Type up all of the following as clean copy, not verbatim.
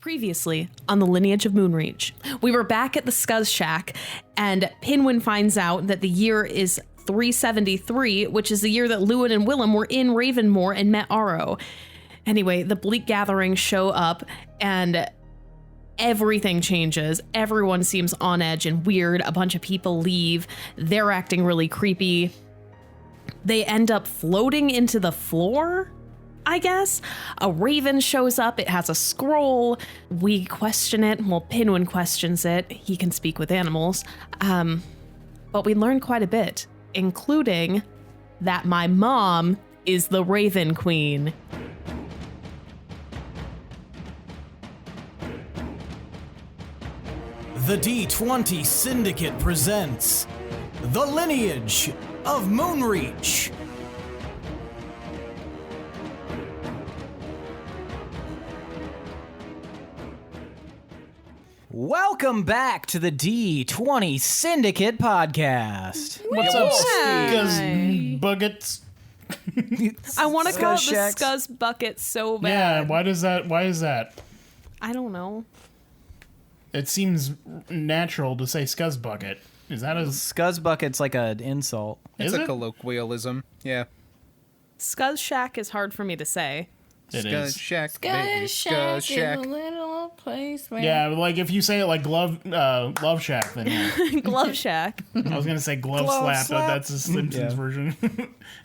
Previously on the Lineage of Moonreach, we were back at the Scuzz Shack, and Pinwin finds out that the year is 373, which is the year that Lewin and Willem were in Ravenmoor and met Aro. Anyway, the Bleak Gathering show up, and everything changes. Everyone seems on edge and weird. A bunch of people leave. They're acting really creepy. They end up floating into the floor, I guess. A raven shows up. It has a scroll. We question it. Well, Pinwin questions it. He can speak with animals. But we learn quite a bit, including that my mom is the Raven Queen. The D20 Syndicate presents The Lineage of Moonreach. Welcome back to the D20 Syndicate podcast. What's up, Scuzz Buckets? I want to call it the Shacks. Scuzz Bucket so bad. Yeah, why is that? I don't know. It seems natural to say Scuzz Bucket. Is that a... Scuzz Bucket's like an insult. Is It's a it? colloquialism. Yeah. Scuzz Shack is hard for me to say. It Scuzz is. Shack, baby. Scuzz Shack. is a little place where... Yeah, like if you say it like Love Shack, then yeah. Glove Shack. I was going to say Glove Glove Slap, Slap. but that's a Simpsons Yeah. version.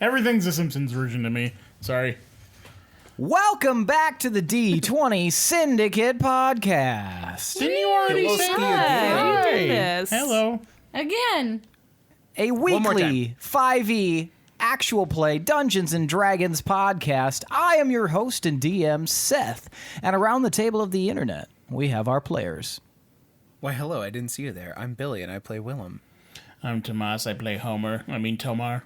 Everything's a Simpsons version to me. Sorry. Welcome back to the D20 Syndicate podcast. Didn't you already say Hi, we did this. Hello. Again. A more weekly 5e actual play Dungeons and Dragons podcast. I am your host and DM, Seth. And around the table of the internet, we have our players. Why, hello, I didn't see you there. I'm Billy, and I play Willem. I'm Tomas. I play Tomar.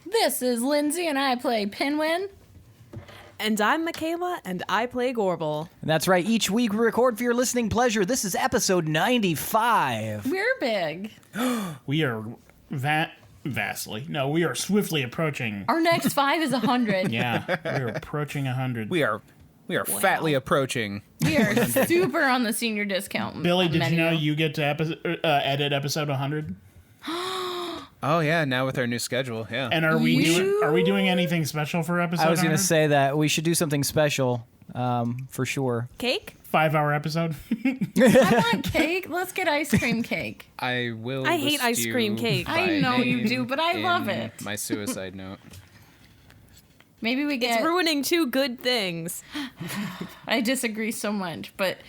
This is Lindsey, and I play Pinwin. And I'm Michaela, and I play Gorbel. And that's right, each week we record for your listening pleasure. This is episode 95. We're big. We are we are swiftly approaching. Our next 5 is 100. Yeah, we're approaching 100. We are fatly approaching. We are super on the senior discount. Billy, did you know menu. you get to edit episode 100? Oh, yeah, now with our new schedule, yeah. And are we doing anything special for episode 100? I was going to say that we should do something special, for sure. Cake? 5-hour episode? I want cake. Let's get ice cream cake. I will I hate list ice cream you cake. by I know you name do, but I love in it. My suicide note. Maybe we get... It's ruining two good things. I disagree so much, but...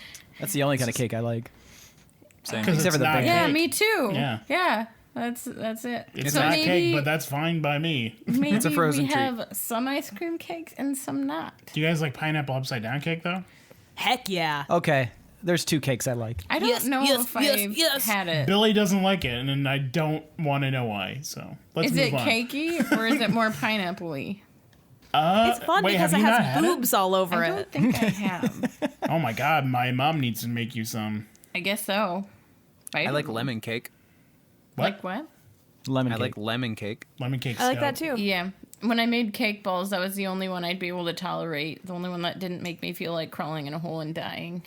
That's the only kind of cake I like. Same. Because Except it's for the not bacon. Yeah, cake. me too. Yeah. That's it. It's so not maybe, cake, but that's fine by me. maybe It's a frozen we treat. have some ice cream cakes and some not. Do you guys like pineapple upside down cake, though? Heck yeah. Okay, there's two cakes I like. I don't know if I've had it. Billy doesn't like it, and I don't want to know why, so let's Is move it on. cakey or is it more pineapple-y? It's fun wait, because have it you not has had boobs all over I it. don't think I have. Oh my god, my mom needs to make you some. I guess so. I like lemon cake. Like what? Lemon I cake. like lemon cake. Lemon cake. I like that too. Yeah. When I made cake balls, that was the only one I'd be able to tolerate. The only one that didn't make me feel like crawling in a hole and dying.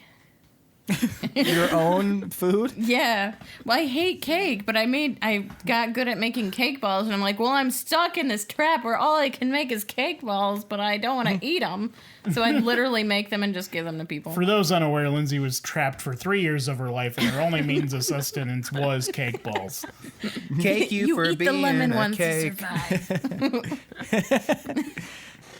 Your own food? Yeah. Well, I hate cake, but I got good at making cake balls, and I'm like, well, I'm stuck in this trap where all I can make is cake balls, but I don't want to eat them. So I literally make them and just give them to people. For those unaware, Lindsay was trapped for 3 years of her life, and her only means of sustenance was cake balls. Cake you, for eat being the lemon a ones cake. to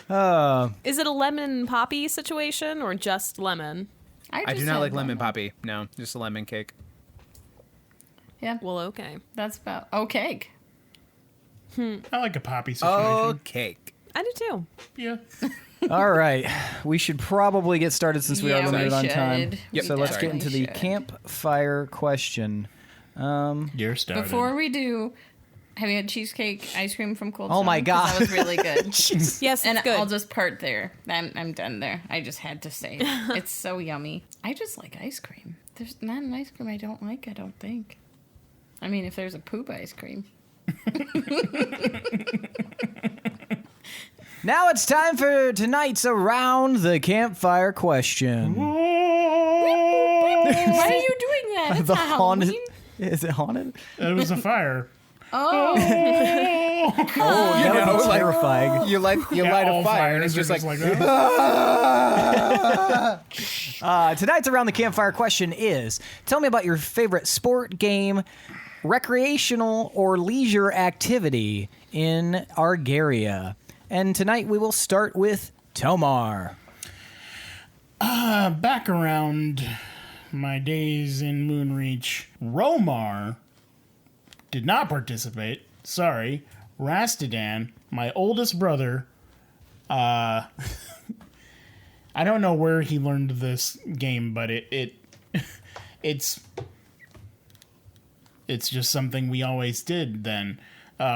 survive. Is it a lemon poppy situation or just lemon? I just do not said like lemon poppy. No, just a lemon cake. Yeah, Well, okay. that's about... Oh, cake. I like a poppy situation. Oh, cake. I do too. Yeah. All right, we should probably get started since we are limited on time. Yep. So let's get into the Should. campfire question. You're started. Before we do, have you had cheesecake ice cream from Cold Oh Stone? my 'Cause God. that was really good. Yes, And it's good. I'll just part there. I'm done there. I just had to say it. It's so yummy. I just like ice cream. There's not an ice cream I don't like, I don't think. I mean, if there's a poop ice cream. Now it's time for tonight's Around the Campfire question. Why are you doing that? It's The not haunted. Halloween. Is it haunted? It was a fire. Oh. That would be terrifying. You light a fire, and it's just like, that. Tonight's Around the Campfire question is, tell me about your favorite sport, game, recreational, or leisure activity in Argaria. And tonight we will start with Tomar. Back around my days in Moonreach, Romar did not participate. Sorry. Rastadan, my oldest brother, I don't know where he learned this game, but it's just something we always did then.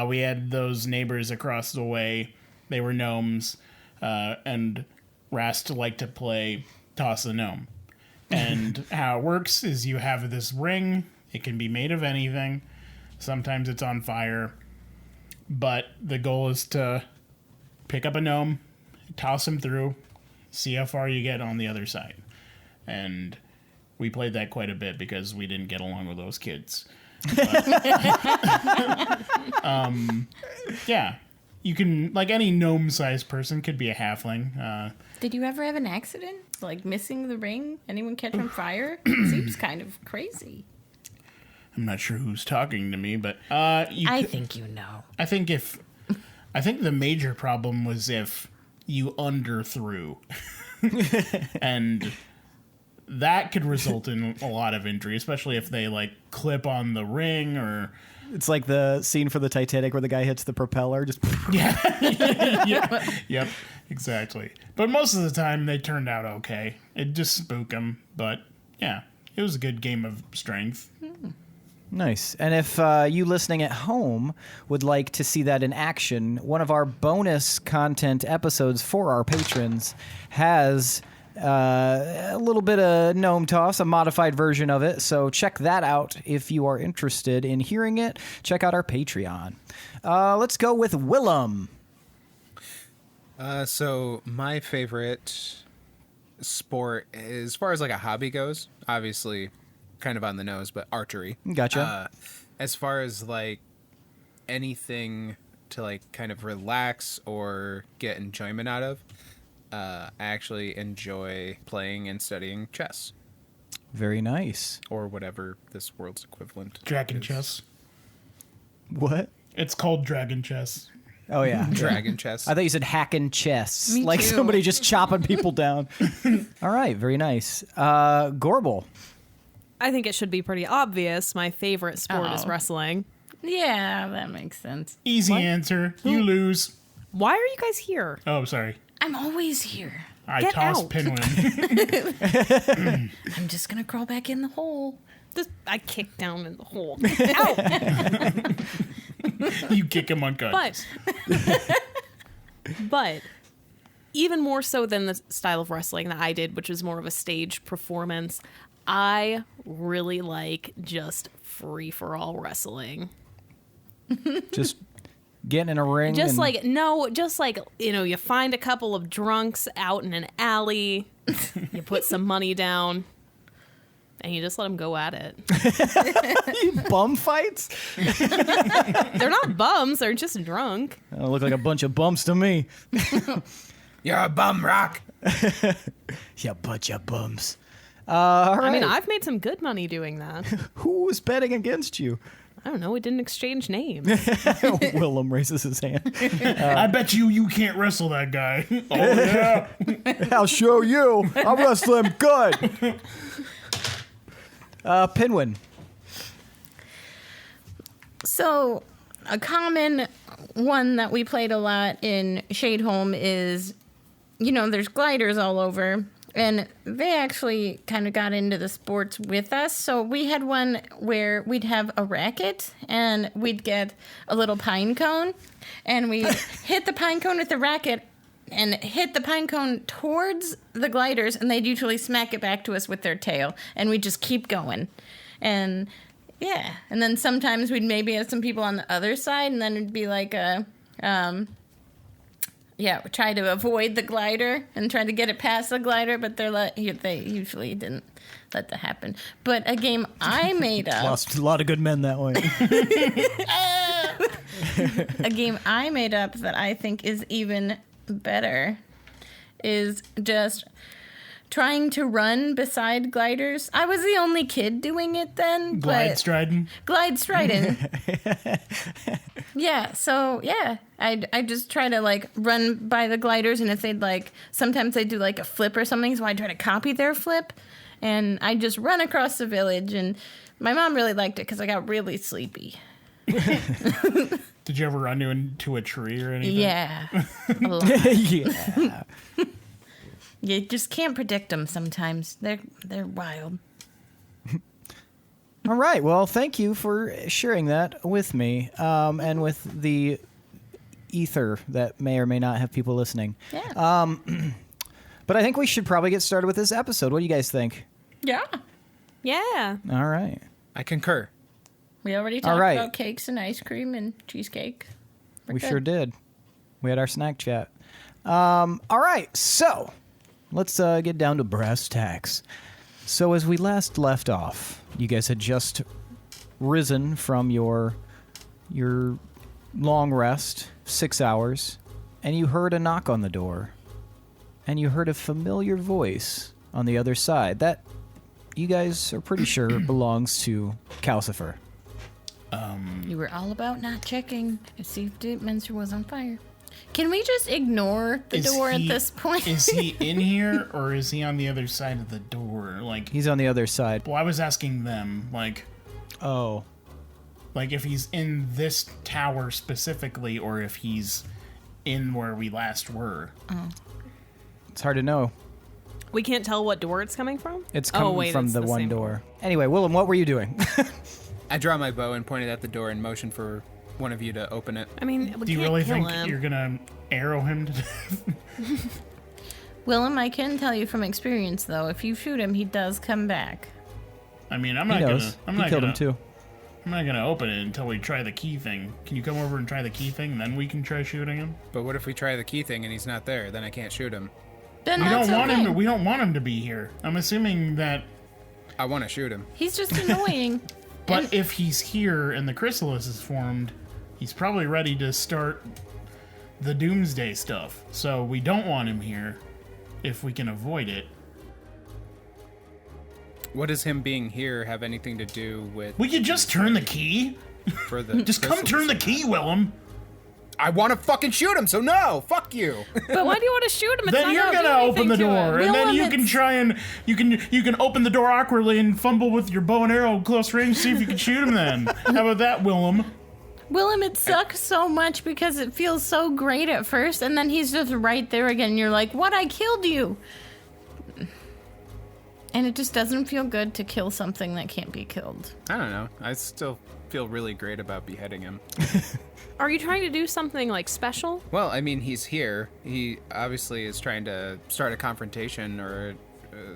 We had those neighbors across the way. They were gnomes, and Rast liked to play Toss the Gnome. And how it works is you have this ring. It can be made of anything. Sometimes it's on fire. But the goal is to pick up a gnome, toss him through, see how far you get on the other side. And we played that quite a bit because we didn't get along with those kids. But, yeah. You can, like any gnome-sized person, could be a halfling. Did you ever have an accident? Like missing the ring? Anyone catch on fire? It seems kind of crazy. I'm not sure who's talking to me, but I think you know. I think the major problem was if you underthrew, and that could result in a lot of injury, especially if they like clip on the ring or. It's like the scene for the Titanic where the guy hits the propeller. Just Yep, exactly. But most of the time they turned out okay. It just spooked them, but yeah, it was a good game of strength. Nice. And if you listening at home would like to see that in action, one of our bonus content episodes for our patrons has a little bit of Gnome Toss, a modified version of it. So check that out if you are interested in hearing it. Check out our Patreon. Let's go with Willem. So my favorite sport, as far as like a hobby goes, obviously kind of on the nose, but archery. Gotcha. As far as like anything to like kind of relax or get enjoyment out of, I actually enjoy playing and studying chess. Very nice. Or whatever this world's equivalent Dragon is. chess. What? It's called dragon chess. Oh, yeah. Dragon chess. I thought you said hacking chests. Me like too. somebody just chopping people down. All right. Very nice. Gorbel. I think it should be pretty obvious. My favorite sport is Oh. wrestling. Yeah, that makes sense. Easy answer. You lose. Why are you guys here? Oh, sorry. I'm always here. I Get tossed out. Pinwin. I'm just gonna crawl back in the hole. I kicked down in the hole. Ow! You kick him unconscious. But even more so than the style of wrestling that I did, which was more of a stage performance, I really like just free-for-all wrestling. Just getting in a ring. Just and- like, you find a couple of drunks out in an alley, you put some money down, and you just let them go at it. bum fights? They're not bums, they're just drunk. They look like a bunch of bumps to me. You're a bum rock. Yeah, bunch of bums. All right. I mean, I've made some good money doing that. Who was betting against you? I don't know, we didn't exchange names. Willem raises his hand. I bet you can't wrestle that guy. Oh, yeah. I'll show you. I'll wrestle him good. Pinwin. So, a common one that we played a lot in Shadeholm is, there's gliders all over, and they actually kind of got into the sports with us. So we had one where we'd have a racket, and we'd get a little pine cone, and we hit the pine cone with the racket and hit the pine cone towards the gliders, and they'd usually smack it back to us with their tail, and we'd just keep going. And yeah, and then sometimes we'd maybe have some people on the other side, and then it'd be like a try to avoid the glider and try to get it past the glider, but they usually didn't let that happen. But a game I made up... Lost a lot of good men that way. A game I made up that I think is even better is just trying to run beside gliders. I was the only kid doing it then. Glide striding. Yeah, so yeah, I just try to like run by the gliders, and if they'd like, sometimes they do like a flip or something, so I try to copy their flip, and I just run across the village, and my mom really liked it because I got really sleepy. Did you ever run into a tree or anything? Yeah, a lot. Yeah. You just can't predict them sometimes. They're wild. All right. Well, thank you for sharing that with me and with the ether that may or may not have people listening. Yeah. But I think we should probably get started with this episode. What do you guys think? Yeah. Yeah. All right. I concur. We already talked right. about cakes and ice cream and cheesecake. We sure did. We had our snack chat. All right. So let's get down to brass tacks. So as we last left off, you guys had just risen from your long rest, 6 hours, and you heard a knock on the door. And you heard a familiar voice on the other side that you guys are pretty sure belongs to Calcifer. You were all about not checking to see if the Minster was on fire. Can we just ignore the door at this point? Is he in here or is he on the other side of the door? Like, He's on the other side. well, I was asking them, like if he's in this tower specifically, or if he's in where we last were. It's hard to know. We can't tell what door it's coming from? It's coming from it's the one same door. Anyway, Willem, what were you doing? I draw my bow and pointed at the door and motion for one of you to open it. I mean, we Do you can't really kill think him. you're gonna arrow him to death? Willem, I can tell you from experience, though, if you shoot him, he does come back. I mean, I'm He not knows. gonna. He killed him too. I'm not gonna open it until we try the key thing. Can you come over and try the key thing, and then we can try shooting him? But what if we try the key thing and he's not there? Then I can't shoot him. Then We that's don't want okay. him. We don't want him to be here. I'm assuming that. I want to shoot him. He's just annoying. But if he's here and the chrysalis is formed, he's probably ready to start the doomsday stuff. So we don't want him here if we can avoid it. What does him being here have anything to do with We could just turn the key. for the Just come turn the key, Willem. I want to fucking shoot him, so no, fuck you. But why do you want to shoot him? It's Then not you're gonna gonna do open the anything to him. door, and then Willem, you can it's- try and you can open the door awkwardly and fumble with your bow and arrow close range, see if you can shoot him. Then how about that, Willem? Willem, it sucks so much because it feels so great at first, and then he's just right there again, and you're like, what, I killed you? And it just doesn't feel good to kill something that can't be killed. I don't know. I still feel really great about beheading him. Are you trying to do something like special? Well, I mean, he's here. He obviously is trying to start a confrontation or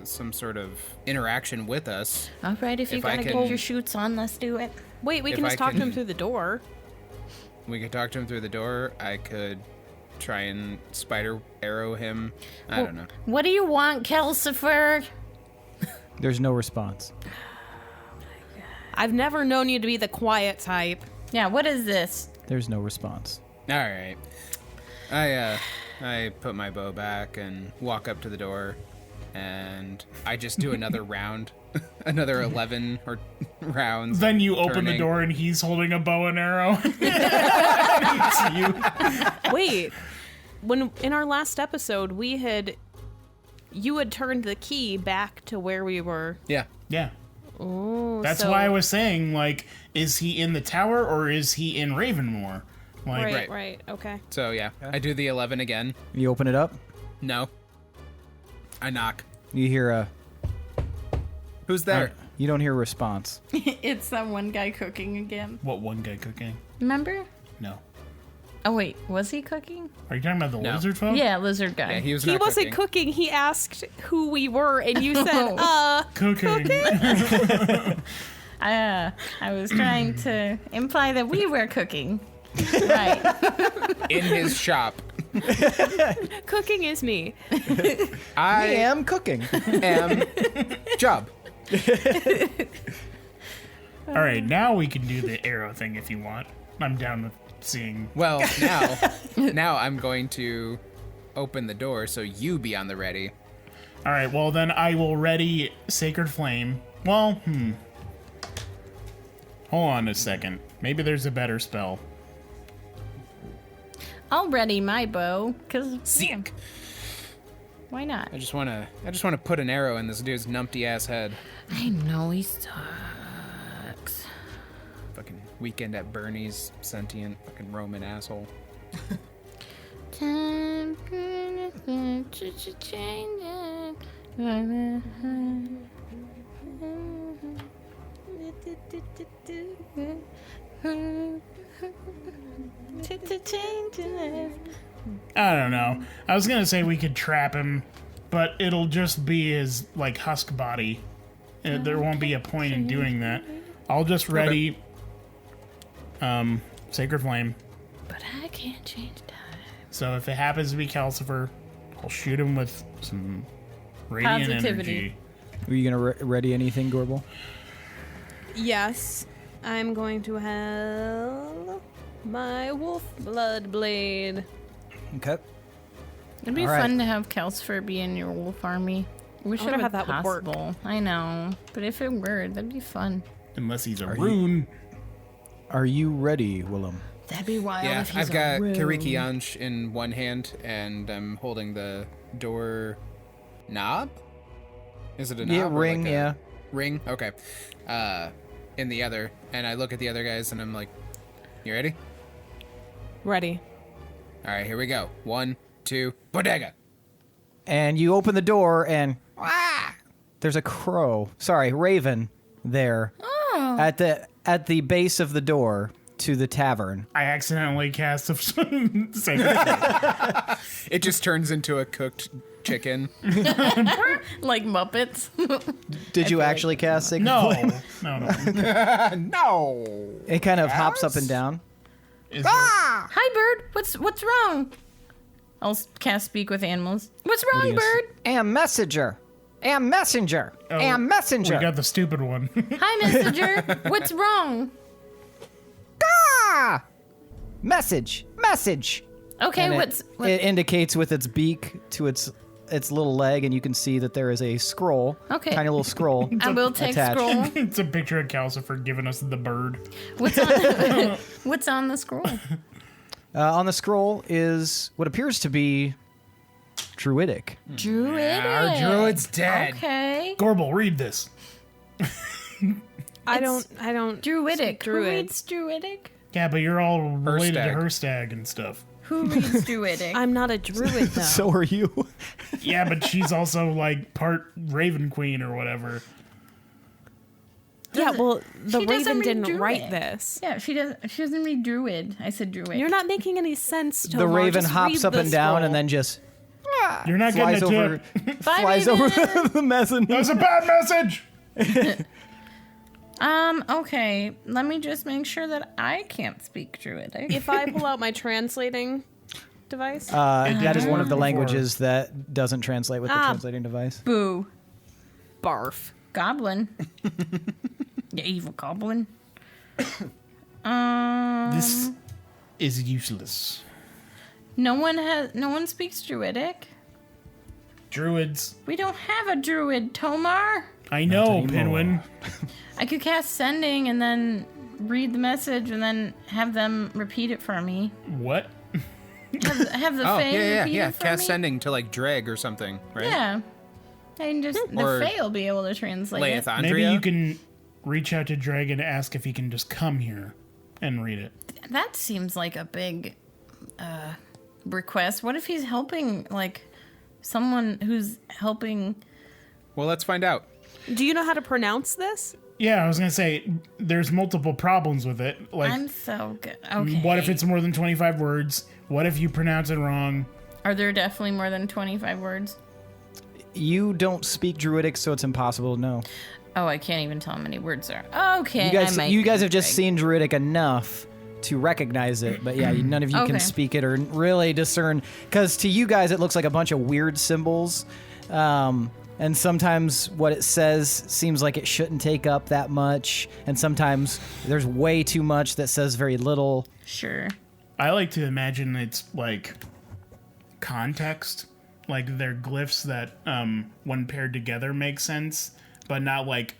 some sort of interaction with us. All right, if you If I gotta can- get your shoots on, let's do it. Wait, we If can just I talk to him can- through the door. We could talk to him through the door. I could try and spider arrow him. I don't know. What do you want, Calcifer? There's no response. I've never known you to be the quiet type. Yeah, what is this? There's no response. All right. I put my bow back and walk up to the door, and I just do another round, another 11 or rounds. Then you open the turning. door and he's holding a bow and arrow. It's you. Wait, when in our last episode you had turned the key back to where we were. Yeah. Yeah. Ooh, That's so- why I was saying, like, is he in the tower or is he in Ravenmoor? Like, Right, okay. So yeah, I do the 11 again. You open it up. No. I knock. You hear a. Who's there? You don't hear a response. It's that one guy cooking again. what one guy cooking? Remember? No. Oh, wait, was he cooking? Are you talking about the No. lizard folk? Yeah, lizard guy. Yeah, he was He not wasn't cooking. cooking. He asked who we were, and you said, Cooking. I was trying to imply that we were cooking. Right. In his shop. Cooking is me. I am cooking. am job. All right, now we can do the arrow thing if you want. I'm down with seeing. Well, now I'm going to open the door so you be on the ready. All right, well then I will ready Sacred Flame. Well, hold on a second. Maybe there's a better spell. I'll ready my bow, cause Sick. why not? I just want to put an arrow in this dude's numpty ass head. I know he sucks. Fucking Weekend at Bernie's sentient fucking Roman asshole. Time to change I don't know. I was gonna say we could trap him, but it'll just be his like husk body. There won't be a point in doing that. I'll just ready Sacred Flame. But I can't change time. So if it happens to be Calcifer, I'll shoot him with some radiant Positivity. energy. Were you going to ready anything, Gorbel? Yes, I'm going to have my wolf blood blade. Okay. It'd be All right. fun to have Calcifer be in your wolf army. Wish wonder it how was that would work. possible. I know, but if it were, that'd be fun. Unless he's a Are you- rune. Are you ready, Willem? That'd be wild. Yeah, if he's I've got a rogue. Kirikianch in one hand, and I'm holding the door knob. Is it a knob? Yeah, or ring, like a yeah. Ring? Okay. In the other, and I look at the other guys, and I'm like, you ready? Ready. All right, here we go. 1, 2, bodega. And you open the door, and there's a raven there Oh. at the base of the door to the tavern. I accidentally cast a Sacred Flame. It just turns into a cooked chicken. Like Muppets. Did you actually cast Sacred No, Flame? no. No. It kind of hops up and down. Is there- Hi, bird. What's wrong? I'll cast Speak with Animals. What's wrong, you gonna bird? Am messenger. Am messenger. Am messenger. We got the stupid one. Hi, messenger. What's wrong? Message. Okay, And what? it indicates with its beak to its little leg, and you can see that there is a scroll. Okay. Tiny little scroll. I will take attached. scroll. It's a picture of Calcifer giving us the bird. What's on the scroll? On the scroll is what appears to be druidic. Druidic. Our druid's dead. Okay. Gorbel, read this. I don't. Druidic. Who Druid. reads Druidic? Yeah, but you're all related to Herstag. Herstag and stuff. Who reads Druidic? I'm not a druid though. So are you. Yeah, but she's also like part Raven Queen or whatever. Yeah, well, the She doesn't Raven read didn't Druid. write this. Yeah, she doesn't read Druid. I said Druid. You're not making any sense, Tomas. The raven Just hops read up the and down scroll. and then just You're not flies getting a over, tip. Bye, flies Raven. over the mezzanine. That was a bad message. Okay. Let me just make sure that I can't speak Druidic. If I pull out my translating device, That is one of the Before. languages that doesn't translate with the Ah. translating device. Boo. barf. Goblin. You evil goblin. This is useless. No one speaks Druidic. Druids. We don't have a druid, Tomar. I know, anymore. Pinwin. I could cast sending and then read the message and then have them repeat it for me. What? Have the Oh, Fae yeah. repeat it for Cast me. sending to like drag or something, right? Yeah. And just the Or Fae will be able to translate it. Leithandria. Maybe you can reach out to Dragon and ask if he can just come here and read it. That seems like a big request. What if he's helping, like, someone who's helping? Well, let's find out. Do you know how to pronounce this? Yeah, I was gonna say there's multiple problems with it. Like, I'm so good. Okay. what if it's more than 25 words? What if you pronounce it wrong? Are there definitely more than 25 words? You don't speak druidic, so it's impossible to know. Oh, I can't even tell how many words there are. Okay. You guys have just seen druidic enough to recognize it, but yeah, none of you Okay. can speak it or really discern, because to you guys it looks like a bunch of weird symbols, and sometimes what it says seems like it shouldn't take up that much, and sometimes there's way too much that says very little. Sure. I like to imagine it's like context, like they're glyphs that when paired together make sense, but not like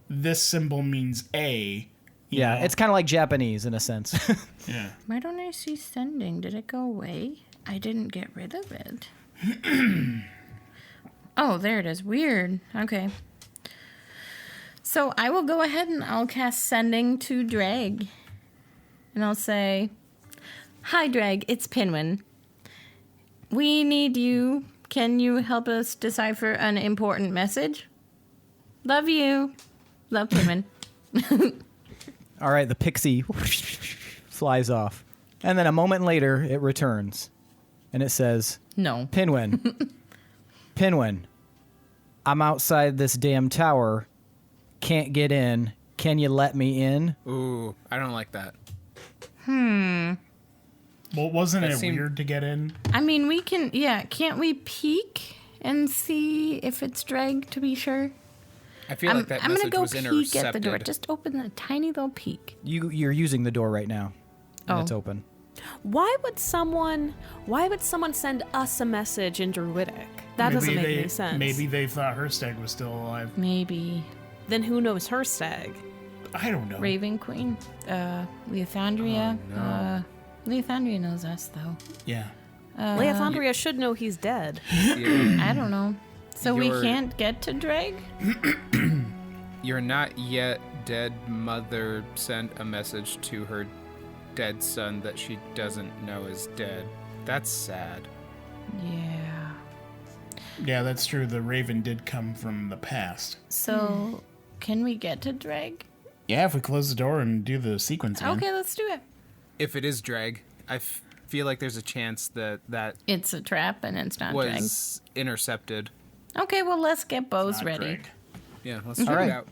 this symbol means A. you know? It's kind of like Japanese in a sense. Yeah. Why don't I see sending? Did it go away? I didn't get rid of it. Oh, there it is. Weird. Okay. So I will go ahead and I'll cast sending to Drag. And I'll say, "Hi, Drag. It's Pinwin. We need you. Can you help us decipher an important message? Love you. Love, Pinwin." All right, the pixie flies off. And then a moment later, it returns. And it says, No. Pinwin. Pinwin, I'm outside this damn tower. Can't get in. Can you let me in? Ooh, I don't like that. Well, wasn't That it seemed- weird to get in? I mean, we can, can't we peek and see if it's Drag to be sure? I feel like that I'm message gonna go was peek intercepted. at the door. Just open the tiny little peek. You're using the door right now. And Oh. it's open. Why would someone send us a message in Druidic? That doesn't make any sense. Maybe they thought her stag was still alive. Maybe. Then who knows her stag? I don't know. Raven Queen. Leothandria. Leothandria knows us, though. Yeah. Leothandria should know he's dead. Yeah. I don't know. So we You're- can't get to Drag? Your not yet dead mother sent a message to her dead son that she doesn't know is dead. That's sad. Yeah. Yeah, that's true. The raven did come from the past. So, can we get to Drag? Yeah, if we close the door and do the sequence again. Okay, let's do it. If it is drag, I feel like there's a chance that It's a trap and it's not Drag. was intercepted. Okay, well, let's get bows Not ready. Drake. Yeah, let's check right. it out.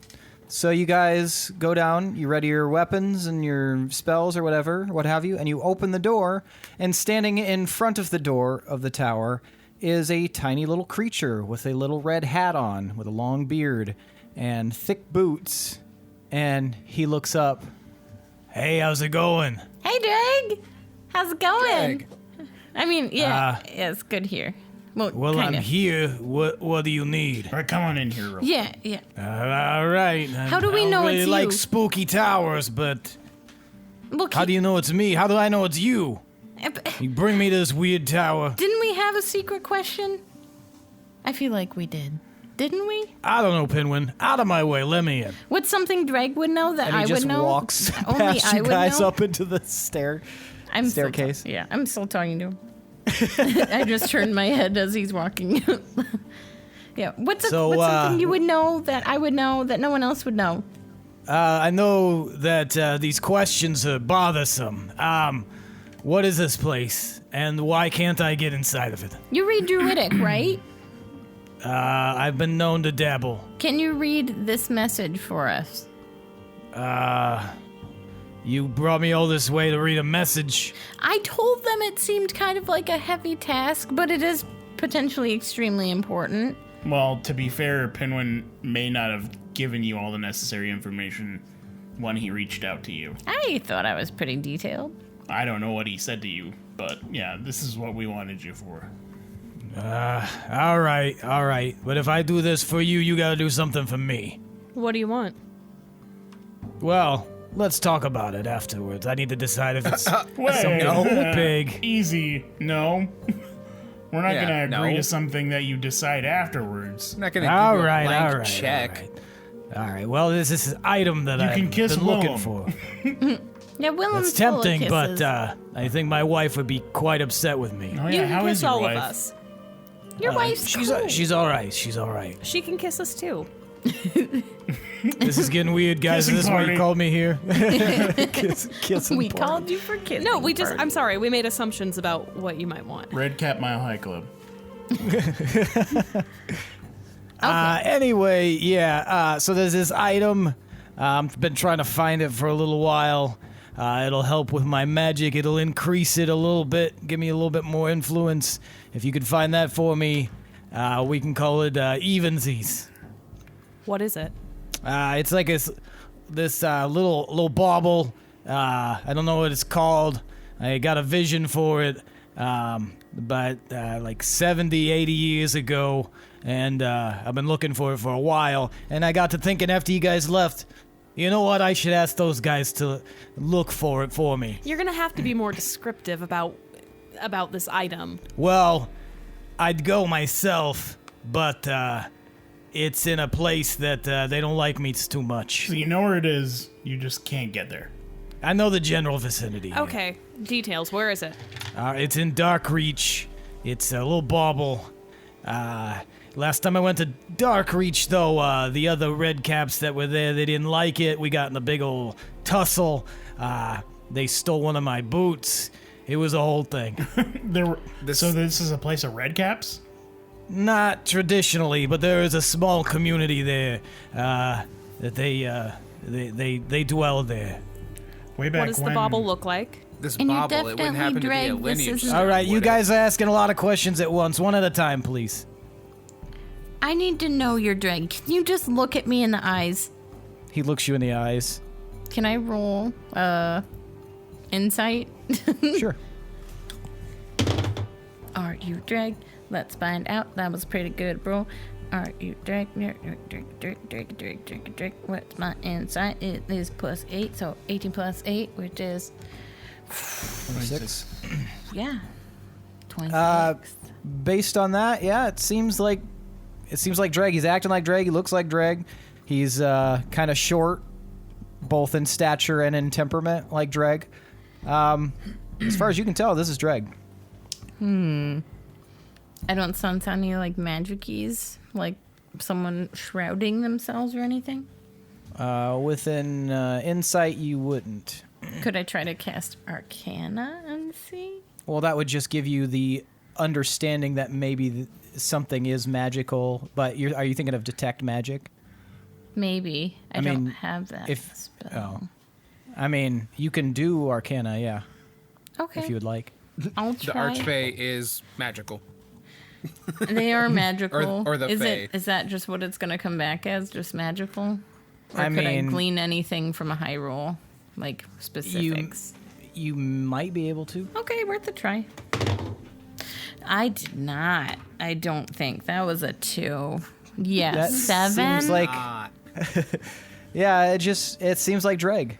So you guys go down, you ready your weapons and your spells or whatever, what have you, and you open the door, and standing in front of the door of the tower is a tiny little creature with a little red hat on, with a long beard and thick boots, and he looks up. Hey, how's it going? Hey, Drag! How's it going? Drag. I mean, yeah, it's good here. Well, kind of. here. What do you need? All right, come on in here, real Yeah, yeah. All right. How do we know it's you? spooky towers, but Look, you know it's me? How do I know it's you? You bring me to this weird tower. didn't we have a secret question? I feel like we did. Didn't we? I don't know, Pinwin. Out of my way. Let me in. What's something Drag would know that And I he just would know? walks Only past I you would guys know? up into the staircase. Yeah, I'm still talking to him. I just turned my head as he's walking. Yeah. What's something you would know that I would know that no one else would know? I know that these questions are bothersome. What is this place, and why can't I get inside of it? You read Druidic, right? I've been known to dabble. Can you read this message for us? You brought me all this way to read a message. I told them it seemed kind of like a heavy task, but it is potentially extremely important. Well, to be fair, Pinwin may not have given you all the necessary information when he reached out to you. I thought I was pretty detailed. I don't know what he said to you, but yeah, this is what we wanted you for. All right. But if I do this for you, you gotta do something for me. What do you want? Well, let's talk about it afterwards. I need to decide if it's Wait, something big. Easy. No. We're not Yeah, going to agree no. to something that you decide afterwards. I'm not gonna All give you a right, blank all right, check. All right. Well, this is an item that I've can kiss been looking Willem. for. Yeah, Willem's It's full of tempting, but kisses. I think my wife would be quite upset with me. Oh, You yeah, can how kiss is your all wife? of us. Your wife's cool. She's all right. She's all right. She can kiss us too. This is getting weird, guys. Kissing Is this why party. you called me here? Kissing We party. called you for kissing. No, we just, party. I'm sorry, we made assumptions about what you might want. Red Cap Mile High Club. Anyway, yeah. So there's this item. I've been trying to find it for a little while. It'll help with my magic. It'll increase it a little bit, give me a little bit more influence. If you could find that for me, we can call it evensies. What is it? It's like this little bauble. I don't know what it's called. I got a vision for it, but like 70, 80 years ago, and I've been looking for it for a while, and I got to thinking after you guys left, you know what, I should ask those guys to look for it for me. You're gonna have to be more descriptive about this item. Well, I'd go myself, but it's in a place that they don't like me too much. So you know where it is, you just can't get there. I know the general vicinity. Okay, details. Where is it? It's in Darkreach. It's a little bauble. Last time I went to Darkreach, though, the other red caps that were there, they didn't like it. We got in a big old tussle. They stole one of my boots. It was a whole thing. So this is a place of red caps? Not traditionally, but there is a small community there that they dwell there. Way back What does the bauble look like? This And you bobble, it wouldn't definitely happen to be a dragged this lineage. as- All right, you would it? guys are asking a lot of questions at once. One at a time, please. I need to know your drag. Can you just look at me in the eyes? He looks you in the eyes. Can I roll insight? Sure. Are you drag? Let's find out. That was pretty good, bro. Are you drag? Drag. What's my insight? It is +8, so 18 plus 8, which is 26. yeah, 26. Based on that, yeah, it seems like drag. He's acting like drag. He looks like drag. He's kind of short, both in stature and in temperament, like drag. As far as you can tell, this is drag. I don't sense any like magic-ies, like someone shrouding themselves or anything. Within insight, you wouldn't. Could I try to cast Arcana and see? Well, that would just give you the understanding that maybe something is magical. But are you thinking of detect magic? Maybe. I mean, don't have that spell. I mean, you can do Arcana, yeah, Okay. if you would like. I'll The try. Archfey is magical. They are magical. Or the Fae. Is that just what it's going to come back as? Just magical? Or I could I mean- glean anything from a high roll? Like specifics? You might be able to. Okay, worth a try. I did not. I don't think. That was a 2. Yeah, That 7? seems like Ah, yeah. It seems like drag.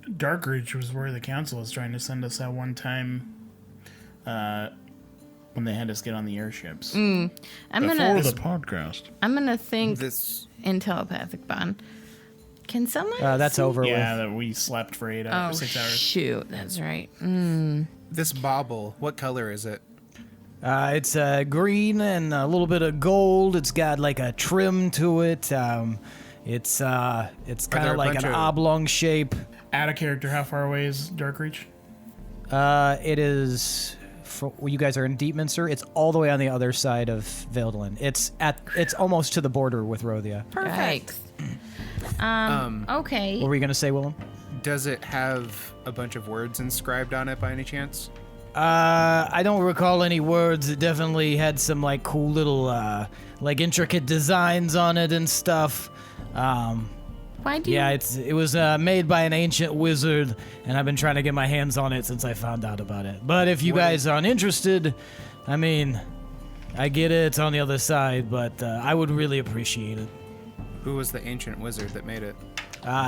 Darkreach was where the council was trying to send us that one time when they had us get on the airships. I'm Before gonna the podcast. think this in telepathic bond. Can someone? That's see? over Yeah, with. that we slept for 8 Oh hours, 6 hours. shoot! That's right. this bauble, what color is it? It's green and a little bit of gold. It's got like a trim to it. It's kind there of a like bunch an of- oblong shape. Add a character, how far away is Darkreach? It is. Well, you guys are in Deepminster. It's all the way on the other side of Veldelin. It's almost to the border with Rothia. Perfect. Okay. What were you gonna say, Willem? Does it have a bunch of words inscribed on it by any chance? I don't recall any words. It definitely had some like cool little like intricate designs on it and stuff. Why do you? Yeah, it was made by an ancient wizard, and I've been trying to get my hands on it since I found out about it. But if you guys aren't interested, I mean, I get it. It's on the other side, but I would really appreciate it. Who was the ancient wizard that made it?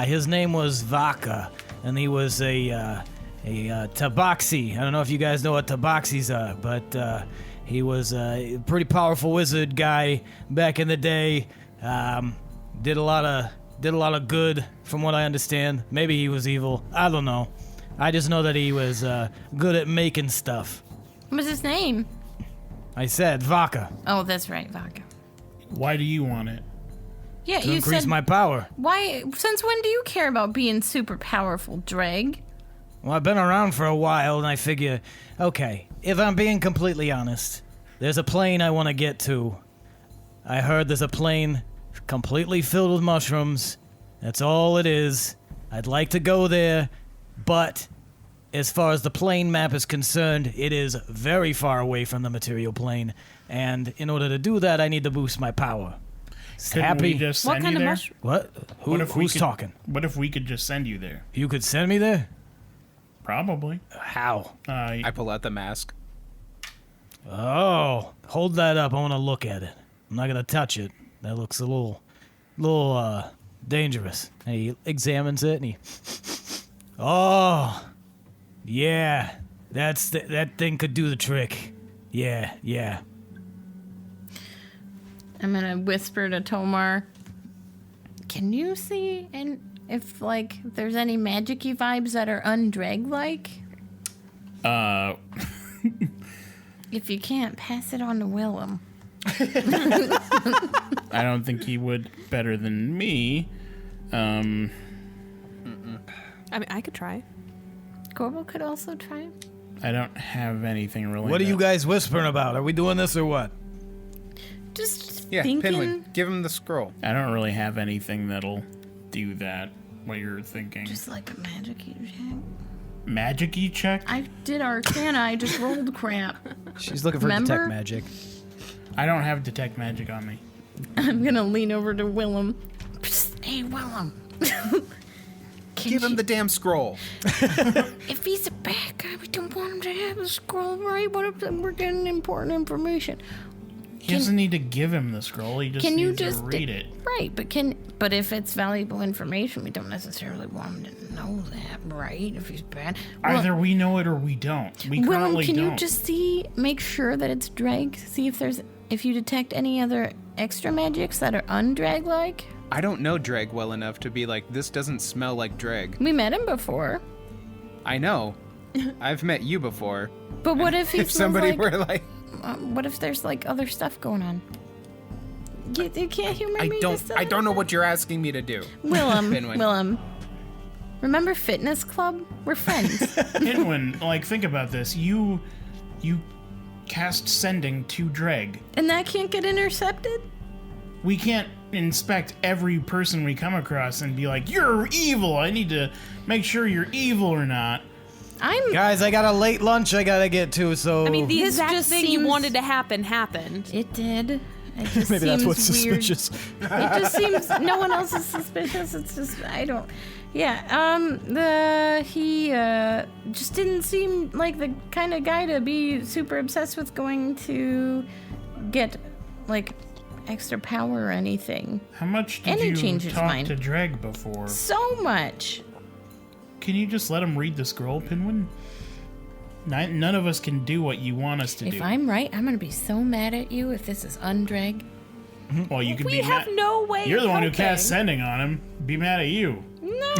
His name was Vaca, and he was a tabaxi. I don't know if you guys know what tabaxis are, but he was a pretty powerful wizard guy back in the day. Did a lot of good, from what I understand. Maybe he was evil. I don't know. I just know that he was good at making stuff. What was his name? I said Vaca Oh, that's right, Vodka. Why do you want it? Yeah, to you increase said. my power. Why? Since when do you care about being super powerful, Dreg? Well, I've been around for a while, and I figure, okay, if I'm being completely honest, there's a plane I want to get to. I heard there's a plane completely filled with mushrooms. That's all it is. I'd like to go there, but as far as the plane map is concerned, it is very far away from the material plane. And in order to do that, I need to boost my power. Couldn't we just What send kind you of there? mushroom? What? Who's talking? What if we could just send you there? You could send me there? Probably. How? I pull out the mask. Oh, hold that up. I want to look at it. I'm not going to touch it. That looks a little dangerous. And he examines it and he... Oh, yeah. That thing could do the trick. Yeah. I'm gonna whisper to Tomar. Can you see if like there's any magic-y vibes that are undrag-like? If you can't, pass it on to Willem. I don't think he would better than me. I mean, I could try. Gorbel could also try. I don't have anything really. What are you guys whispering about? Are we doing this or what? Just Yeah, thinking. Pinwin, give him the scroll. I don't really have anything that'll do that. What you're thinking? Just like a magic-y check. Magic-y check? I did Arcana. I just rolled crap. She's looking for Remember? detect magic. I don't have detect magic on me. I'm gonna lean over to Willem. Psst, hey, Willem. Give him the damn scroll. If he's a bad guy, we don't want him to have a scroll, right? What if we're getting important information? He doesn't need to give him the scroll. He just Can you needs just to read it. Right, but if it's valuable information, we don't necessarily want him to know that, right? If he's bad. Either we know it or we don't. We Willem, currently can don't. you just make sure that it's drag? See if you detect any other extra magics that are undrag-like? I don't know Dreg well enough to be like, this doesn't smell like Dreg. We met him before. I know. I've met you before. But what if he If somebody smells like, were like, what if there's like other stuff going on? You can't humor I me. don't know what you're asking me to do. Willem, Pinwin. Willem. Remember Fitness Club? We're friends. Pinwin, like, think about this. You cast sending to Dreg. And that can't get intercepted? We can't inspect every person we come across and be like, you're evil. I need to make sure you're evil or not. Guys, I got a late lunch I gotta get to, so... I mean, the This exact just thing you seems- wanted to happen happened. It did. It just Maybe that's seems what's weird. suspicious. It just seems no one else is suspicious. It's just I don't. Yeah. He just didn't seem like the kind of guy to be super obsessed with going to get like extra power or anything. How much And he did you changed his talk mind. to Dreg before? So much. Can you just let him read the scroll, Pinwin? None of us can do what you want us to do. If I'm right, I'm gonna be so mad at you if this is undrag. Well, you could We be have mad. no way You're of the one who helping. cast sending on him. Be mad at you. No.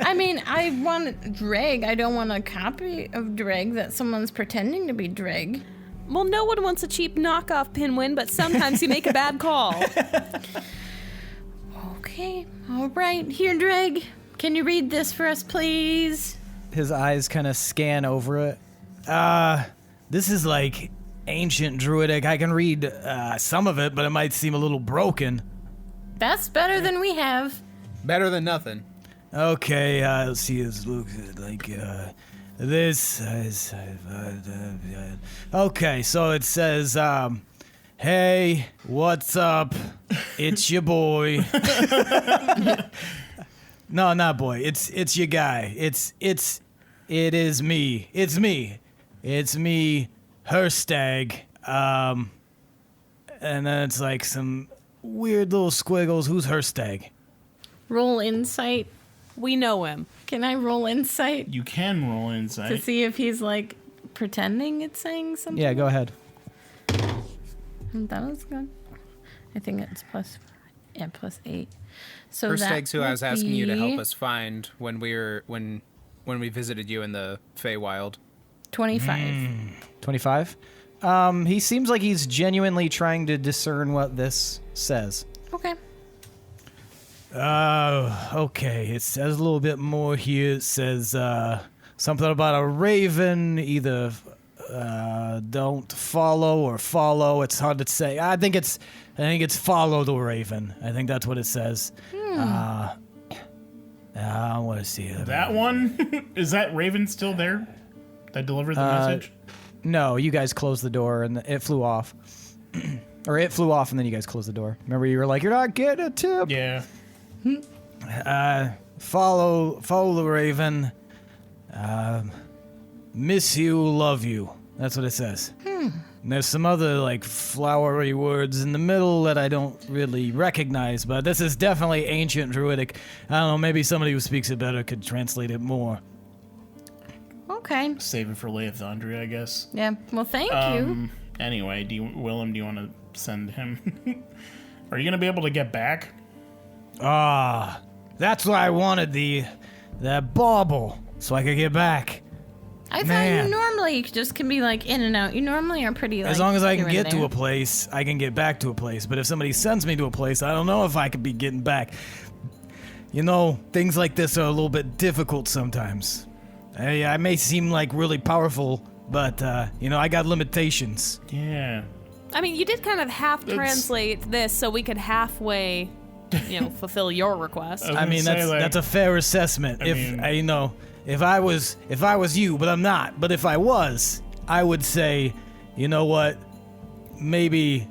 I mean, I want Dreg. I don't want a copy of Dreg that someone's pretending to be Dreg. Well, no one wants a cheap knockoff Pinwin, but sometimes you make a bad call. Okay. All right. Here, Dreg. Can you read this for us, please? His eyes kind of scan over it. This is like ancient druidic. I can read some of it, but it might seem a little broken. That's better than we have. better than nothing. Okay, let's see. This looks like this is. Okay, so it says, "Hey, what's up? It's your boy." No, not boy. It's your guy. It is me. It's me, Herstag. And then it's like some weird little squiggles. Who's Herstag? Roll insight. We know him. Can I roll insight You can roll to insight. see if he's like pretending it's saying something? Yeah, go ahead. That was good. I think it's plus 8. So First that eggs who I was would asking you to be help us find when we visited you in the Feywild. 25. 25. He seems like he's genuinely trying to discern what this says. Okay. Okay. It says a little bit more here. It says something about a raven, either don't follow or follow. It's hard to say. I think it's follow the raven. I think that's what it says. I want to see it. That one? Is that Raven still there? That delivered the message? No, you guys closed the door and it flew off. Or it flew off and then you guys closed the door. Remember, you were like, "You're not getting a tip." Yeah. Follow the Raven. Miss you, love you. That's what it says. And there's some other like flowery words in the middle that I don't really recognize, but this is definitely ancient druidic. I don't know, maybe somebody who speaks it better could translate it more. Okay. Save it for Leithondria, I guess. Yeah. Well, thank you. Anyway, Willem, do you want to send him? Are you going to be able to get back? That's why I wanted that bauble, so I could get back. I thought Man. you normally just can be like in and out. You normally are pretty like. As long as I can here and get to there. a place, I can get back to a place. But if somebody sends me to a place, I don't know if I could be getting back. You know, things like this are a little bit difficult sometimes. I may seem like really powerful, but, I got limitations. Yeah. I mean, you did kind of half It's- translate this so we could halfway, fulfill your request. was I mean, gonna say, that's a fair assessment. mean- If I was you, but I'm not. But if I was, I would say, you know what? Maybe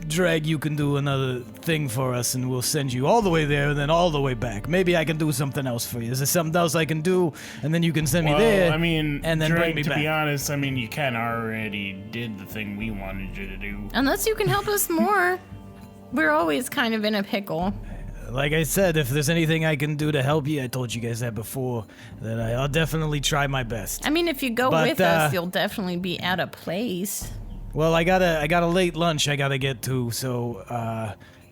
Drag, you can do another thing for us, and we'll send you all the way there, and then all the way back. Maybe I can do something else for you. Is there something else I can do? And then you can send me there. I mean, and then Drake, bring me to back. be honest, I mean, you kind of already did the thing we wanted you to do. Unless you can help us more, we're always kind of in a pickle. Like I said, if there's anything I can do to help you, I told you guys that before, that I'll definitely try my best. I mean, if you go But, with us, you'll definitely be at a place. Well, I got a late lunch I gotta get to, so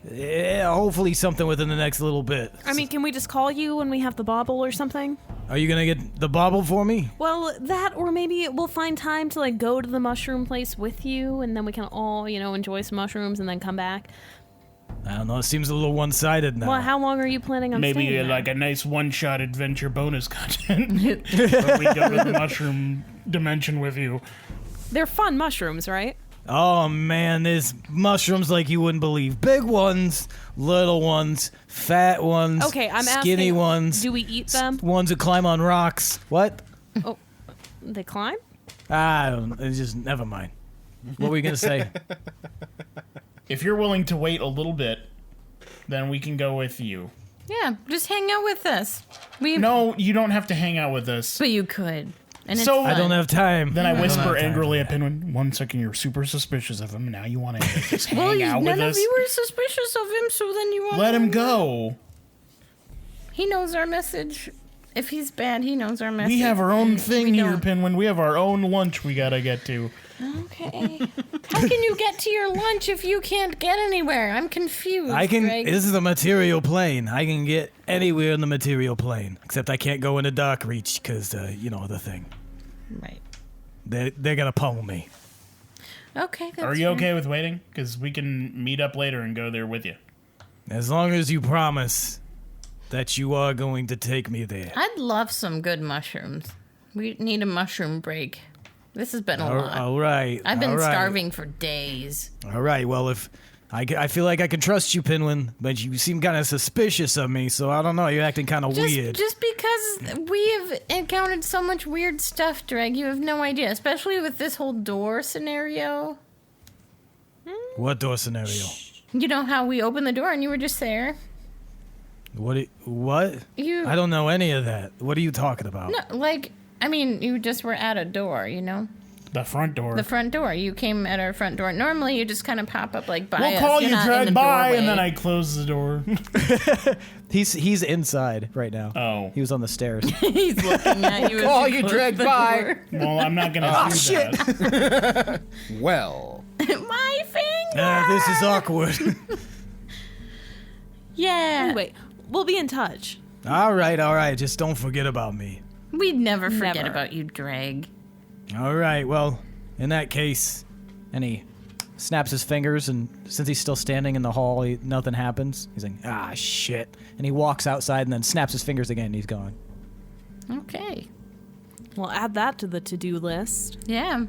hopefully something within the next little bit. I mean, can we just call you when we have the bauble or something? Are you gonna get the bauble for me? Well, that, or maybe we'll find time to go to the mushroom place with you, and then we can all, enjoy some mushrooms and then come back. I don't know. It seems a little one-sided now. Well, how long are you planning on Maybe staying there? like a nice one-shot adventure bonus content. Where we go to the mushroom dimension with you. They're fun mushrooms, right? Oh man, there's mushrooms like you wouldn't believe. Big ones, little ones, fat ones, Okay, I'm skinny asking, ones. do we eat them? Ones that climb on rocks. What? Oh, they climb? I don't. It's just never mind. What were you gonna say? If you're willing to wait a little bit, then we can go with you. Yeah, just hang out with us. No, you don't have to hang out with us. But you could. And So- it's I don't fun. have time. Then I don't whisper have time angrily for at Pinwin, 1 second you're super suspicious of him, now you want to just hang Well, out with none us? of you were suspicious of him, so then you won't. Let him go. He knows our message. If he's bad, he knows our message. We have our own thing we here, don't. Pinwin. We have our own lunch we gotta get to. Okay. How can you get to your lunch if you can't get anywhere? I'm confused. I can. Greg. This is the material plane. I can get anywhere in the material plane, except I can't go into Dark Reach because the thing. Right. They're gonna pummel me. Okay. That's Are you fair. okay with waiting? Because we can meet up later and go there with you. As long as you promise that you are going to take me there. I'd love some good mushrooms. We need a mushroom break. This has been a lot. All right. I've been all right. starving for days. All right. Well, if I feel like I can trust you, Pinwin, but you seem kind of suspicious of me, so I don't know. You're acting kind of weird. Just because we have encountered so much weird stuff, Dreg, you have no idea. Especially with this whole door scenario. What door scenario? You know how we opened the door and you were just there? What? You I don't know any of that. What are you talking about? No, you just were at a door, The front door. The front door. You came at our front door. Normally, you just kind of pop up by we'll us. call You're you, not in Drag, the by, doorway. and then I close the door. He's inside right now. Oh. He was on the stairs. He's looking at you. Call as you, close Drag, the by. door. Well, I'm not gonna do that. Well, My finger. This is awkward. Yeah. Anyway, we'll be in touch. all right. Just don't forget about me. We'd never forget Never. about you, Drag. All right. Well, in that case, And he snaps his fingers, and since he's still standing in the hall, nothing happens. He's like, shit. And he walks outside and then snaps his fingers again, and he's gone. Okay. We'll add that to the to-do list. Yeah.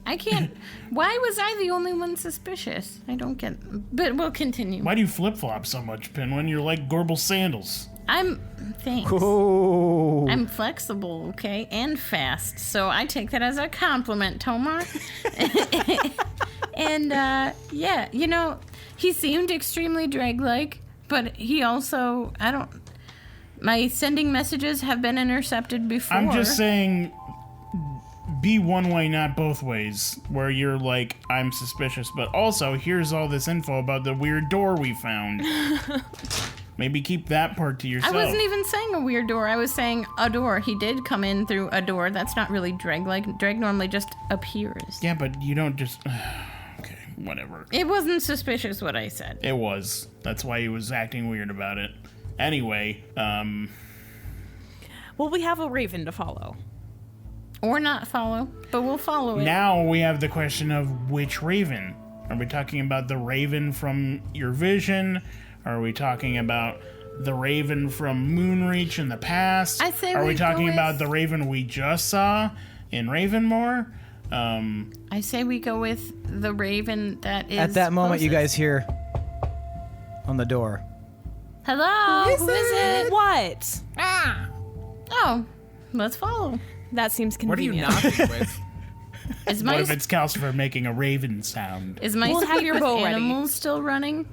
I can't. Why was I the only one suspicious? I don't get. But we'll continue. Why do you flip-flop so much, Pinwin? You're like Gorbel sandals. Thanks. Oh. I'm flexible, okay, and fast. So I take that as a compliment, Tomas. And yeah, you know, he seemed extremely drag-like, but he also, my sending messages have been intercepted before. I'm just saying, be one way, not both ways, where you're like, I'm suspicious, but also, here's all this info about the weird door we found. Maybe keep that part to yourself. I wasn't even saying a weird door. I was saying a door. He did come in through a door. That's not really drag-like. Drag normally just appears. Yeah, but you don't just... Okay, whatever. It wasn't suspicious what I said. It was. That's why he was acting weird about it. Anyway, Well, we have a raven to follow. Or not follow, but we'll follow it. now we have the question of which raven. Are we talking about the raven from your vision? Are we talking about the raven from Moonreach in the past? I say Are we we go talking with- about the raven we just saw in Ravenmoor? I say we go with the raven that is At that moment, you closest. guys hear on the door. Hello? Who is it? What? Oh, let's follow. That seems What are you convenient. knocking with? Is What my if it's Calcifer making a raven sound? is my We'll have speak your with bow ready. animals still running?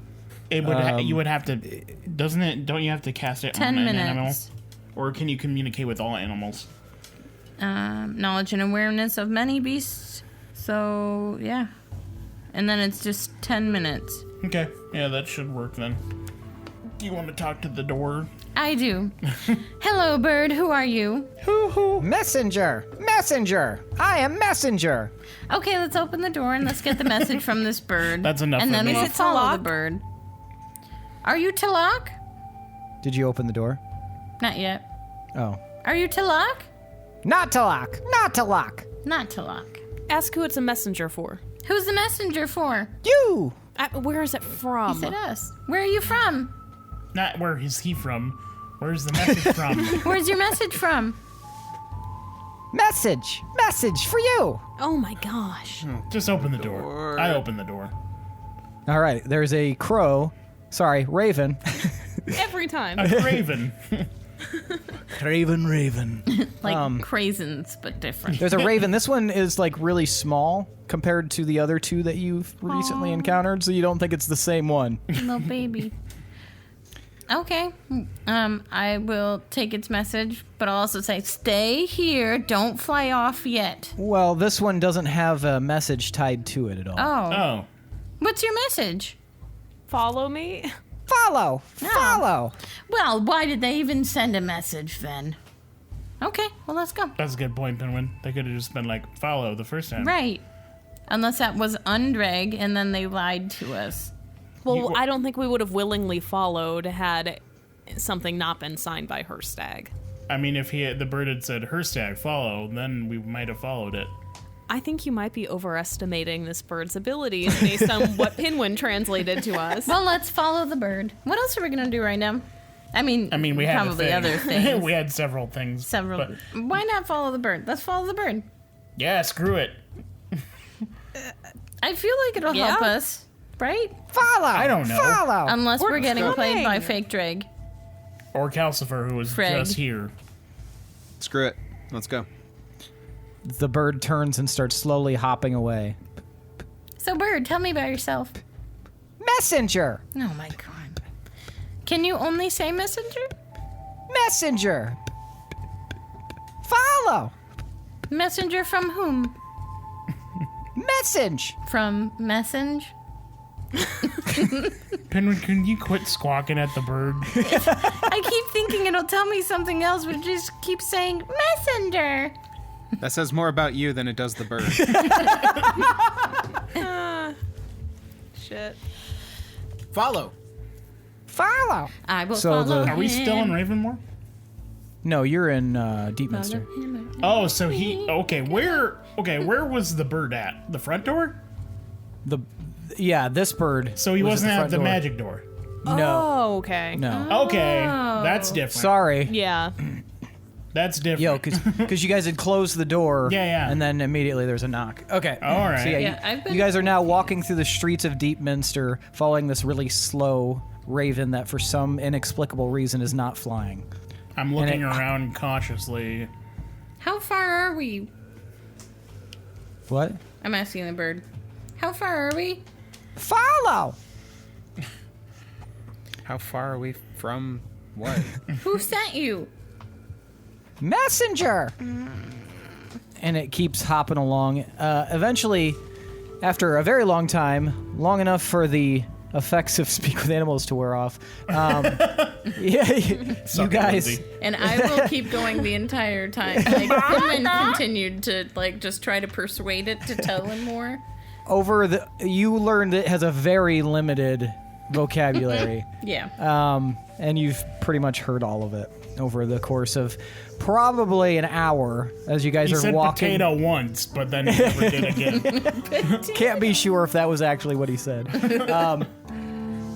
It would. You would have to. Doesn't it? Don't you have to cast it 10 on an animal? minutes. Or can you communicate with all animals? Knowledge and awareness of many beasts. So yeah, and then it's just 10 minutes. Okay. Yeah, that should work then. You want to talk to the door? I do. Hello, bird. Who are you? Messenger! Messenger! I am Messenger! Okay, let's open the door and let's get the message from this bird. That's enough And for then me. we'll Is it follow the Talak? bird. Are you Talak? Did you open the door? Not yet. Oh. Are you Talak? Not to lock! Not to lock! Not Talak. Ask who it's a messenger for. Who's the messenger for? You! Where is it from? He said us. Where are you from? Not where is he from? Where's the message from? Where's your message from? Message! Message for you! Oh my gosh. Just open the door. I open the door. All right, there's a crow. Sorry, raven. Every time. A raven. Craven Raven. Like craisins, but different. There's a raven. This one is like really small compared to the other two that you've recently encountered, so you don't think it's the same one. Little baby. Okay. I will take its message, but I'll also say, stay here. Don't fly off yet. Well, this one doesn't have a message tied to it at all. Oh. Oh. What's your message? Follow me. Follow! Follow! Well, why did they even send a message then? Okay, well, let's go. That's a good point, Pinwin. They could have just been like, follow the first time. Right. Unless that was undrag and then they lied to us. Well, I don't think we would have willingly followed had something not been signed by Herstag. I mean, if the bird had said, Herstag, follow, then we might have followed it. I think you might be overestimating this bird's abilities based on what Pinwin translated to us. Well, let's follow the bird. What else are we going to do right now? I mean, We had probably a thing. other things. We had several things. Several. but- Why not follow the bird? Let's follow the bird. yeah, screw it. I feel like it'll Yeah. help us, right? Follow! I don't know. Follow! Unless we're getting played coming. by fake drag. Or Calcifer, who was Freg. just here. Screw it. Let's go. The bird turns and starts slowly hopping away. So, bird, tell me about yourself. Messenger! Oh my god. Can you only say messenger? Messenger! Follow! Messenger from whom? Message! From Messenge? Pinwin, can you quit squawking at the bird? I keep thinking it'll tell me something else, but it just keeps saying messenger. That says more about you than it does the bird. Shit. Follow. Follow! I will So follow the- Are we still in him. Ravenmoor? No, you're in Deepminster. Oh, so where was the bird at? The front door? Yeah, this bird. So he was wasn't at front the door. magic door. No. Oh, okay. No. Okay, that's different. Sorry. Yeah. That's different. Yo, because you guys had closed the door. Yeah. And then immediately there's a knock. Okay. All right. So you guys are now walking through the streets of Deepminster, following this really slow raven that for some inexplicable reason is not flying. I'm looking around cautiously. How far are we? What? I'm asking the bird. How far are we? Follow! How far are we from what? Who sent you? Messenger! And it keeps hopping along. Eventually, after a very long time, long enough for the effects of Speak with Animals to wear off, you guys... Lindsey. And I will keep going the entire time. Like, Pinwin continued to, like, just try to persuade it to tell him more. You learned it has a very limited vocabulary. Yeah. And you've pretty much heard all of it over the course of probably an hour as you guys He are said walking. potato once, but then he never did again. Can't be sure if that was actually what he said.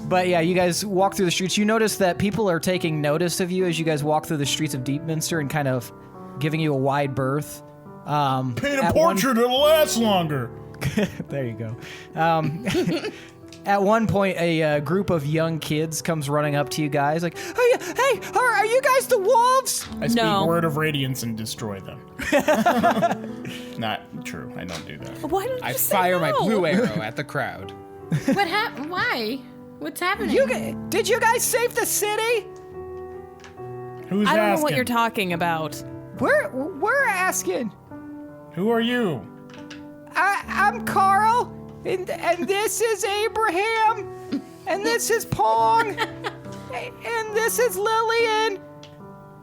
But yeah, you guys walk through the streets. You notice that people are taking notice of you as you guys walk through the streets of Deepminster and kind of giving you a wide berth. Paint a At portrait, it'll last longer. There you go. At one point, a group of young kids comes running up to you guys like, hey, are you guys the wolves? I speak No. word of radiance and destroy them. Not true. I don't do that. Why don't you I say fire my no? blue arrow at the crowd. What happened? Why? What's happening? Did you guys save the city? Who's I don't asking? know what you're talking about. We're asking. Who are you? I'm Carl, and this is Abraham, and this is Pong, and this is Lillian,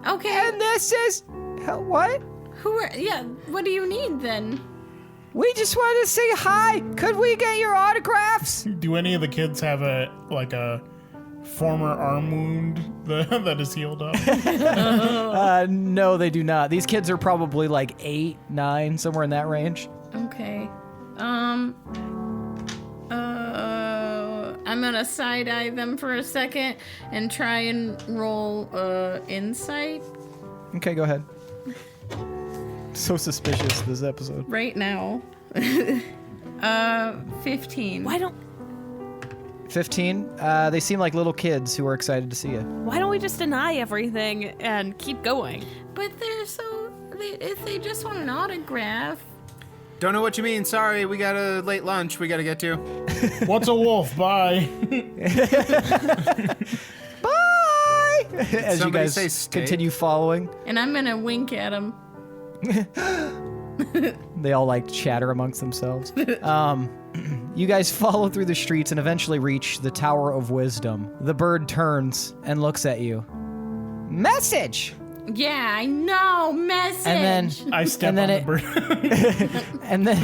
Okay. and this is... What? Who are? Yeah. What do you need then? We just wanted to say hi. Could we get your autographs? Do any of the kids have a former arm wound that is healed up? No, they do not. These kids are probably like 8, 9, somewhere in that range. Okay. I'm gonna side eye them for a second and try and roll insight Okay, go ahead. So suspicious, this episode. right now. 15. Why don't 15. They seem like little kids who are excited to see you. we just deny everything and keep going? But they're so. If they just want an autograph. Don't know what you mean. Sorry, we got a late lunch we got to get to. What's a wolf? Bye. Bye! As you Somebody guys say stay? continue following, And I'm gonna wink at them. they all like chatter amongst themselves. You guys follow through the streets and eventually reach the Tower of Wisdom. The bird turns and looks at you. Message! Yeah, I know. Message. And then I step And then on it- the bird. and then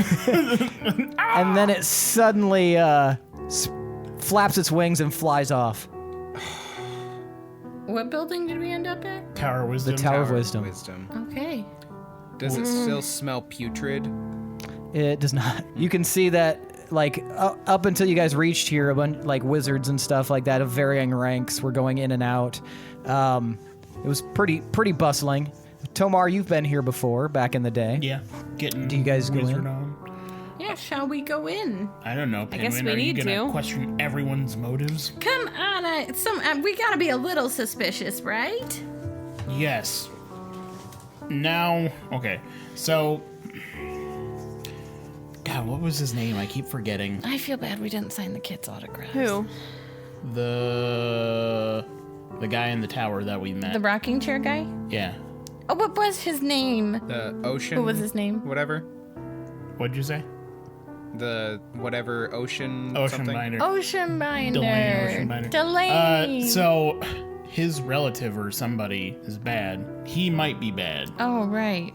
and then it suddenly flaps its wings and flies off. What building did we end up at? Tower Wisdom. The Tower of Wisdom. Okay. Does it still smell putrid? It does not. You can see that, like, up until you guys reached here, a bunch, like, wizards and stuff like that of varying ranks were going in and out. It was pretty bustling. Tomar, you've been here before, back in the day. Yeah. Getting Do you guys go wizard in? on. Yeah, shall we go in? I don't know, I guess Pinwin. we Are you need gonna to. question everyone's motives? Come on, we gotta be a little suspicious, right? Yes. Now, okay. So, God, what was his name? I keep forgetting. I feel bad we didn't sign the kid's autograph. Who? The guy in the tower that we met. The rocking chair guy? Yeah. Oh, what was his name? The ocean. What was his name? Whatever. What'd you say? The whatever ocean. Ocean something. Binder. Ocean Binder. Delaney, Ocean Binder. Delaney. So, his relative or somebody is bad. He might be bad. Oh, right.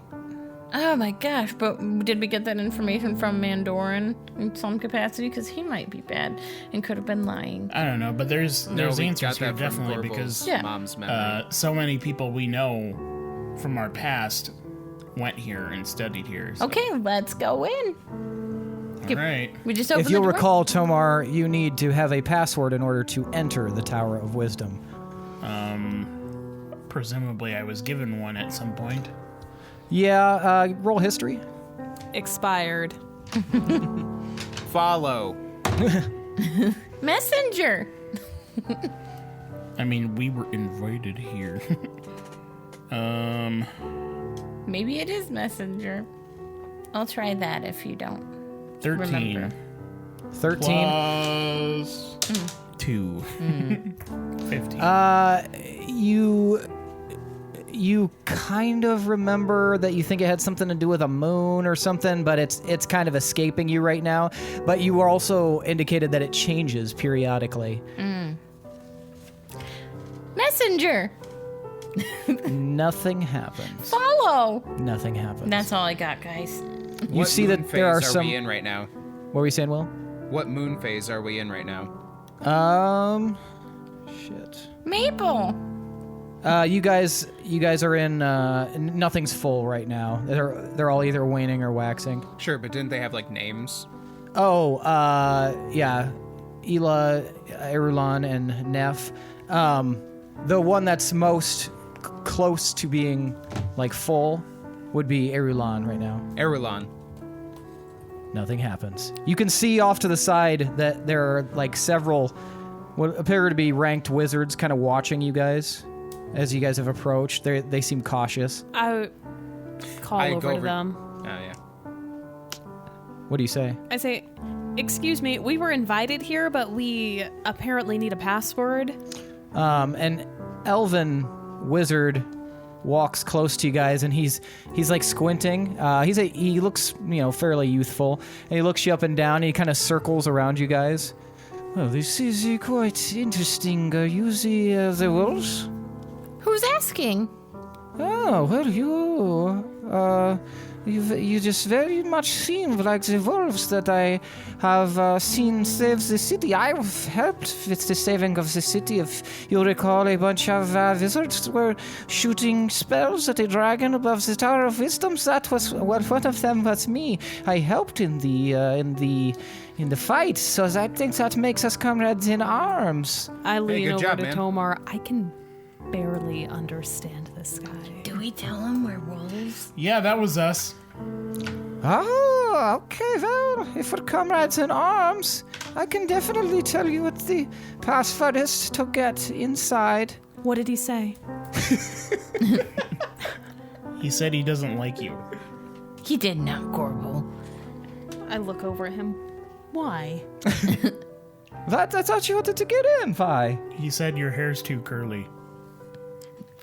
Oh my gosh, but did we get that information from Mandoran in some capacity? Because he might be bad and could have been lying. I don't know, but there's No, we answers got here that from definitely Gorbel's because Yeah. mom's memory. so many people we know from our past went here and studied here. So. Okay, let's go in. All right. We just opened If you'll the door. recall, Tomar, you need to have a password in order to enter the Tower of Wisdom. Presumably I was given one at some point. Yeah, roll history. Expired. Follow. Messenger. I mean, we were invited here. Maybe it is messenger. I'll try that if you don't 13 remember. 13. plus 2. 15. You kind of remember that you think it had something to do with a moon or something, but it's kind of escaping you right now. But you were also indicated that it changes periodically. Messenger. Nothing happens. Follow. Nothing happens. That's all I got, guys. You What see moon that there are phase some. we in right now? What were you saying, Will? What moon phase are we in right now? Shit. Maple. You guys are in. Nothing's full right now. They're all either waning or waxing. Sure, but didn't they have like names? Oh, yeah, Ela, Erulan, and Neff. The one that's most close to being like full would be Erulan right now. Erulon. Nothing happens. You can see off to the side that there are like several what appear to be ranked wizards kind of watching you guys as you guys have approached. They seem cautious. I call I over go to over- them. Oh yeah. What do you say? I say, excuse me, we were invited here, but we apparently need a password. An elven wizard walks close to you guys, and he's like squinting. He looks fairly youthful, and he looks you up and down. And he kind of circles around you guys. Oh, this is quite interesting. Are you the wolves? Who's asking? Oh well, you just very much seem like the wolves that I have seen save the city. I've helped with the saving of the city. If you recall, a bunch of wizards were shooting spells at a dragon above the Tower of Wisdom. That was one of them was me. I helped in the fight, so I think that makes us comrades in arms. I lean good over job, to man. Tomar. I can barely understand this guy. Do we tell him we're wolves? Yeah, that was us. Oh, okay, well, if we're comrades in arms, I can definitely tell you what the password is to get inside. What did he say? He said he doesn't like you. He did not, Gorbel. I look over at him. Why? I thought you wanted to get in, Vi. He said your hair's too curly.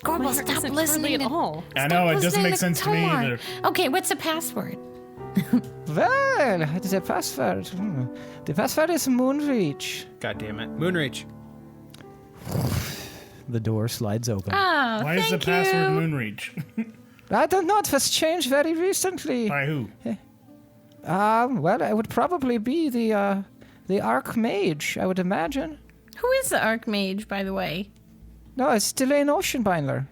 Gorbel, My hair stop isn't listening curly at to all. I know, it doesn't listening make sense to me Tomar. either. Okay, what's the password? Well, the password. The password is Moonreach. God damn it. Moonreach. The door slides open. Oh, Why is the thank password you. Moonreach? I don't know, it was changed very recently. By who? Well, it would probably be the Archmage, I would imagine. Who is the Archmage, by the way? No, it's Delane Oceanbindler.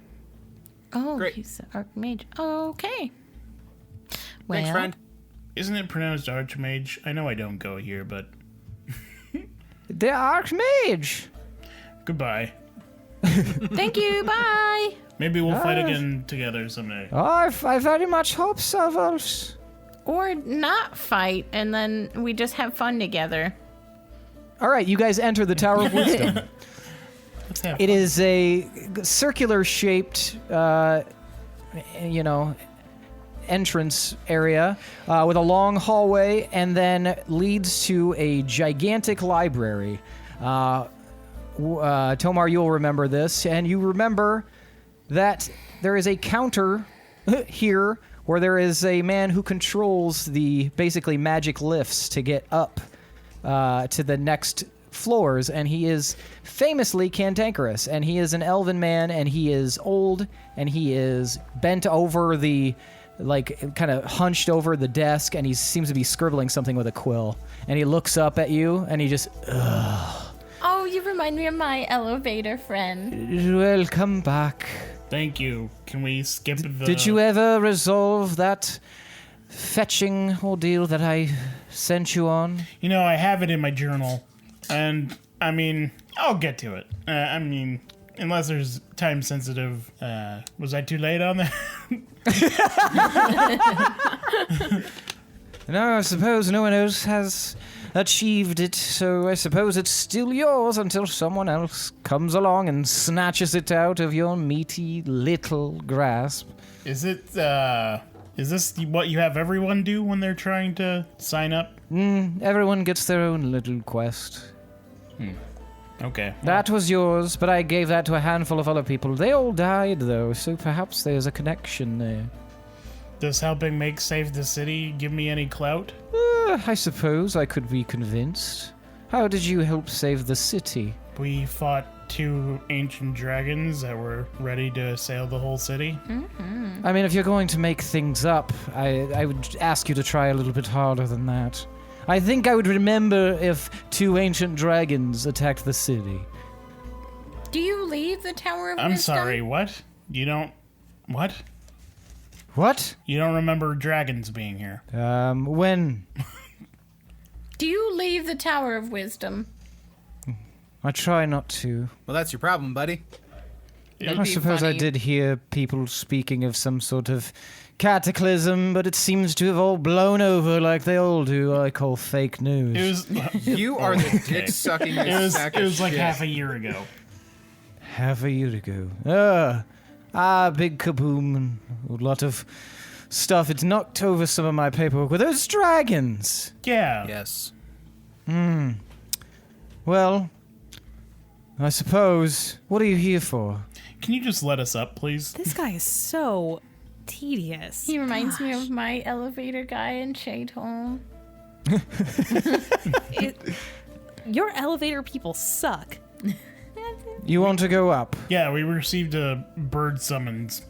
Oh, Great. he's the Archmage. Oh, okay. Well, Thanks, friend. Isn't it pronounced Archmage? I know I don't go here, but The Archmage! goodbye. thank you. Bye. Maybe we'll fight Ah. again together someday. Oh, I very much hope so, Wolves. Or not fight, and then we just have fun together. All right, you guys enter the Tower of Wisdom. Let's have It is a circular-shaped, entrance area with a long hallway, and then leads to a gigantic library. Tomar, you'll remember this, and you remember that there is a counter here where there is a man who controls the basically magic lifts to get up to the next floors, and he is famously cantankerous, and he is an elven man, and he is old, and he is bent over the kind of hunched over the desk, and he seems to be scribbling something with a quill, and he looks up at you, and he just Oh, you remind me of my elevator friend. welcome back. Thank you. Can we skip the... Did you ever resolve that fetching ordeal that I sent you on? You know, I have it in my journal, and, I mean, I'll get to it. Unless there's time sensitive. Was I too late on that? No, I suppose no one else has achieved it, so I suppose it's still yours until someone else comes along and snatches it out of your meaty little grasp. Is this what you have everyone do when they're trying to sign up? Everyone gets their own little quest. Okay. That was yours, but I gave that to a handful of other people. They all died, though, so perhaps there's a connection there. Does helping make save the city give me any clout? I suppose I could be convinced. How did you help save the city? We fought 2 ancient dragons that were ready to sail the whole city. I mean, if you're going to make things up, I would ask you to try a little bit harder than that. I think I would remember if 2 ancient dragons attacked the city. Do you leave the Tower of I'm Wisdom? sorry, what? You don't... What? What? You don't remember dragons being here? When? Do you leave the Tower of Wisdom? I try not to. Well, that's your problem, buddy. That'd I be suppose I funny. did hear people speaking of some sort of cataclysm, but it seems to have all blown over like they all do. I call fake news. It was... You are the dick-sucking sack of like shit. half a year ago. Half a year ago. Big kaboom and a lot of stuff. It's knocked over some of my paperwork. Were those dragons? Yeah. Yes. Well, I suppose. What are you here for? Can you just let us up, please? This guy is so tedious. He reminds me of my elevator guy in Shade Home. Your elevator people suck. You want to go up? Yeah, we received a bird summons.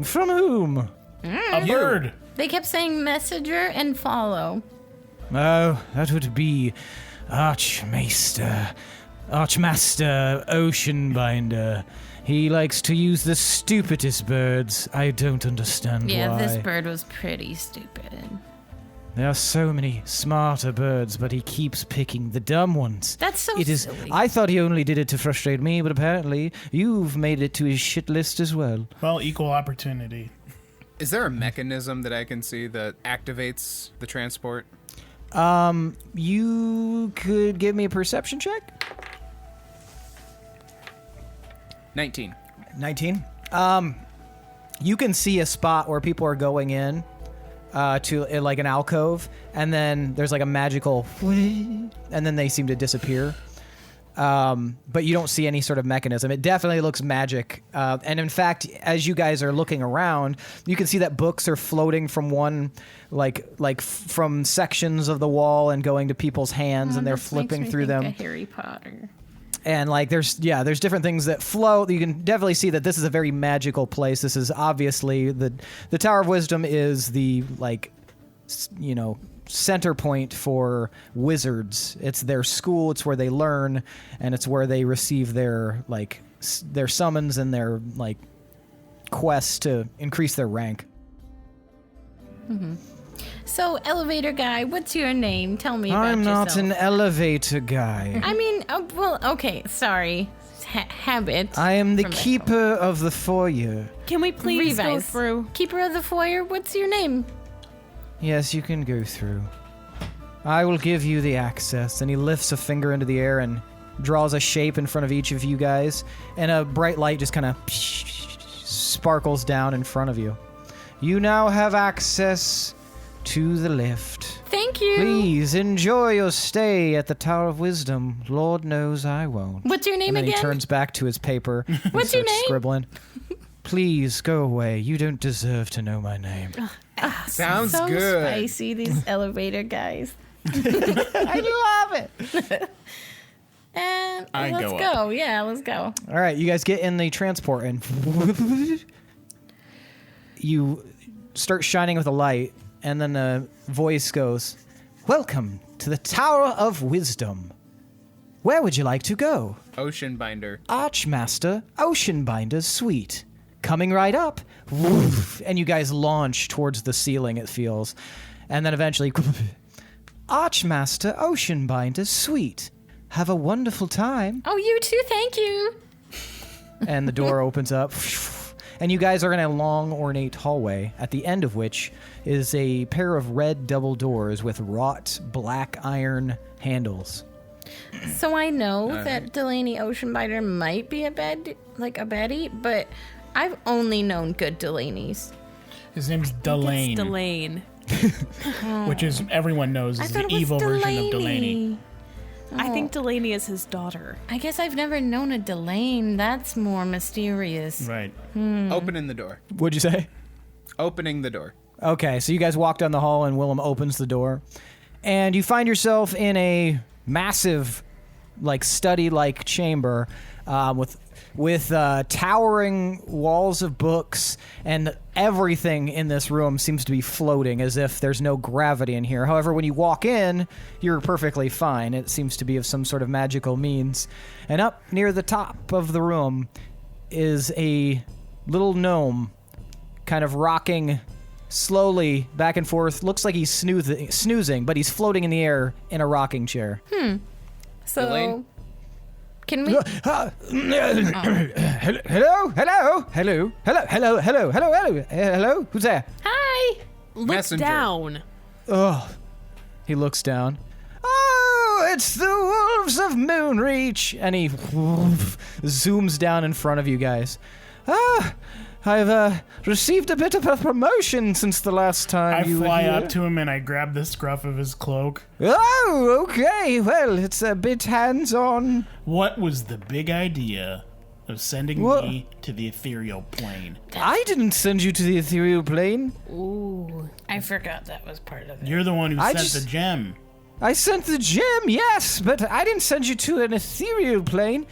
From whom? A bird! They kept saying messenger and follow. Oh, that would be Archmaster Oceanbinder. He likes to use the stupidest birds. I don't understand Yeah, why. this bird was pretty stupid. There are so many smarter birds, but he keeps picking the dumb ones. That's so It is. silly. I thought he only did it to frustrate me, but apparently you've made it to his shit list as well. Well, equal opportunity. Is there a mechanism that I can see that activates the transport? You could give me a perception check? 19. 19. You can see a spot where people are going in to like an alcove, and then there's like a magical and then they seem to disappear. But you don't see any sort of mechanism. It definitely looks magic. And in fact, as you guys are looking around, you can see that books are floating from one, from sections of the wall and going to people's hands, and they're This makes flipping me through think them. of Harry Potter. And there's different things that float. You can definitely see that this is a very magical place. This is obviously the Tower of Wisdom is the center point for wizards. It's their school. It's where they learn, and it's where they receive their summons and their quests to increase their rank. So, elevator guy, what's your name? Tell me about I'm yourself. not an elevator guy. I mean, okay, sorry. Habit. I am the from keeper of the foyer. Can we please go Revise. through? Keeper of the foyer, what's your name? Yes, you can go through. I will give you the access. And he lifts a finger into the air and draws a shape in front of each of you guys. And a bright light just kind of sparkles down in front of you. You now have access to the lift. Thank you. Please enjoy your stay at the Tower of Wisdom. Lord knows I won't. What's your name And then again? he turns back to his paper and What's your starts name? scribbling. Please go away. You don't deserve to know my name. Sounds so good. spicy, these elevator guys. I love it. And I let's go go. up. Yeah, let's go. All right, you guys get in the transport and you start shining with a light, and then a voice goes, "Welcome to the Tower of Wisdom. Where would you like to go?" Oceanbinder. Archmaster Oceanbinder's suite. Coming right up. Woof, and you guys launch towards the ceiling, it feels. And then eventually, Archmaster Oceanbinder's suite. Have a wonderful time. Oh, you too. Thank you. and the door opens up. And you guys are in a long, ornate hallway, at the end of which is a pair of red double doors with wrought black iron handles. So I know that Delaney Oceanbiter might be a baddie, but I've only known good Delaneys. His name's Delane, It's Delane. which is everyone knows is the evil version of Delaney. I think Delaney is his daughter. I guess I've never known a Delane. That's more mysterious. Right. Opening the door. What'd you say? Opening the door. Okay, so you guys walk down the hall and Willem opens the door. And you find yourself in a massive, study-like chamber with towering walls of books, and everything in this room seems to be floating as if there's no gravity in here. However, when you walk in, you're perfectly fine. It seems to be of some sort of magical means. And up near the top of the room is a little gnome kind of rocking slowly back and forth. Looks like he's snoozing, but he's floating in the air in a rocking chair. So, Delane? can we? Hello. Who's there? Hi. Look Messenger. down. Oh, he looks down. Oh, it's the wolves of Moonreach, and he zooms down in front of you guys. I've received a bit of a promotion since the last time I you were fly here. up to him and I grab the scruff of his cloak. Oh, okay. Well, it's a bit hands-on. What was the big idea of sending me to the ethereal plane? I didn't send you to the ethereal plane. Ooh, I forgot that was part of it. You're the one who I sent just- the gem. I sent the gem, yes, but I didn't send you to an ethereal plane.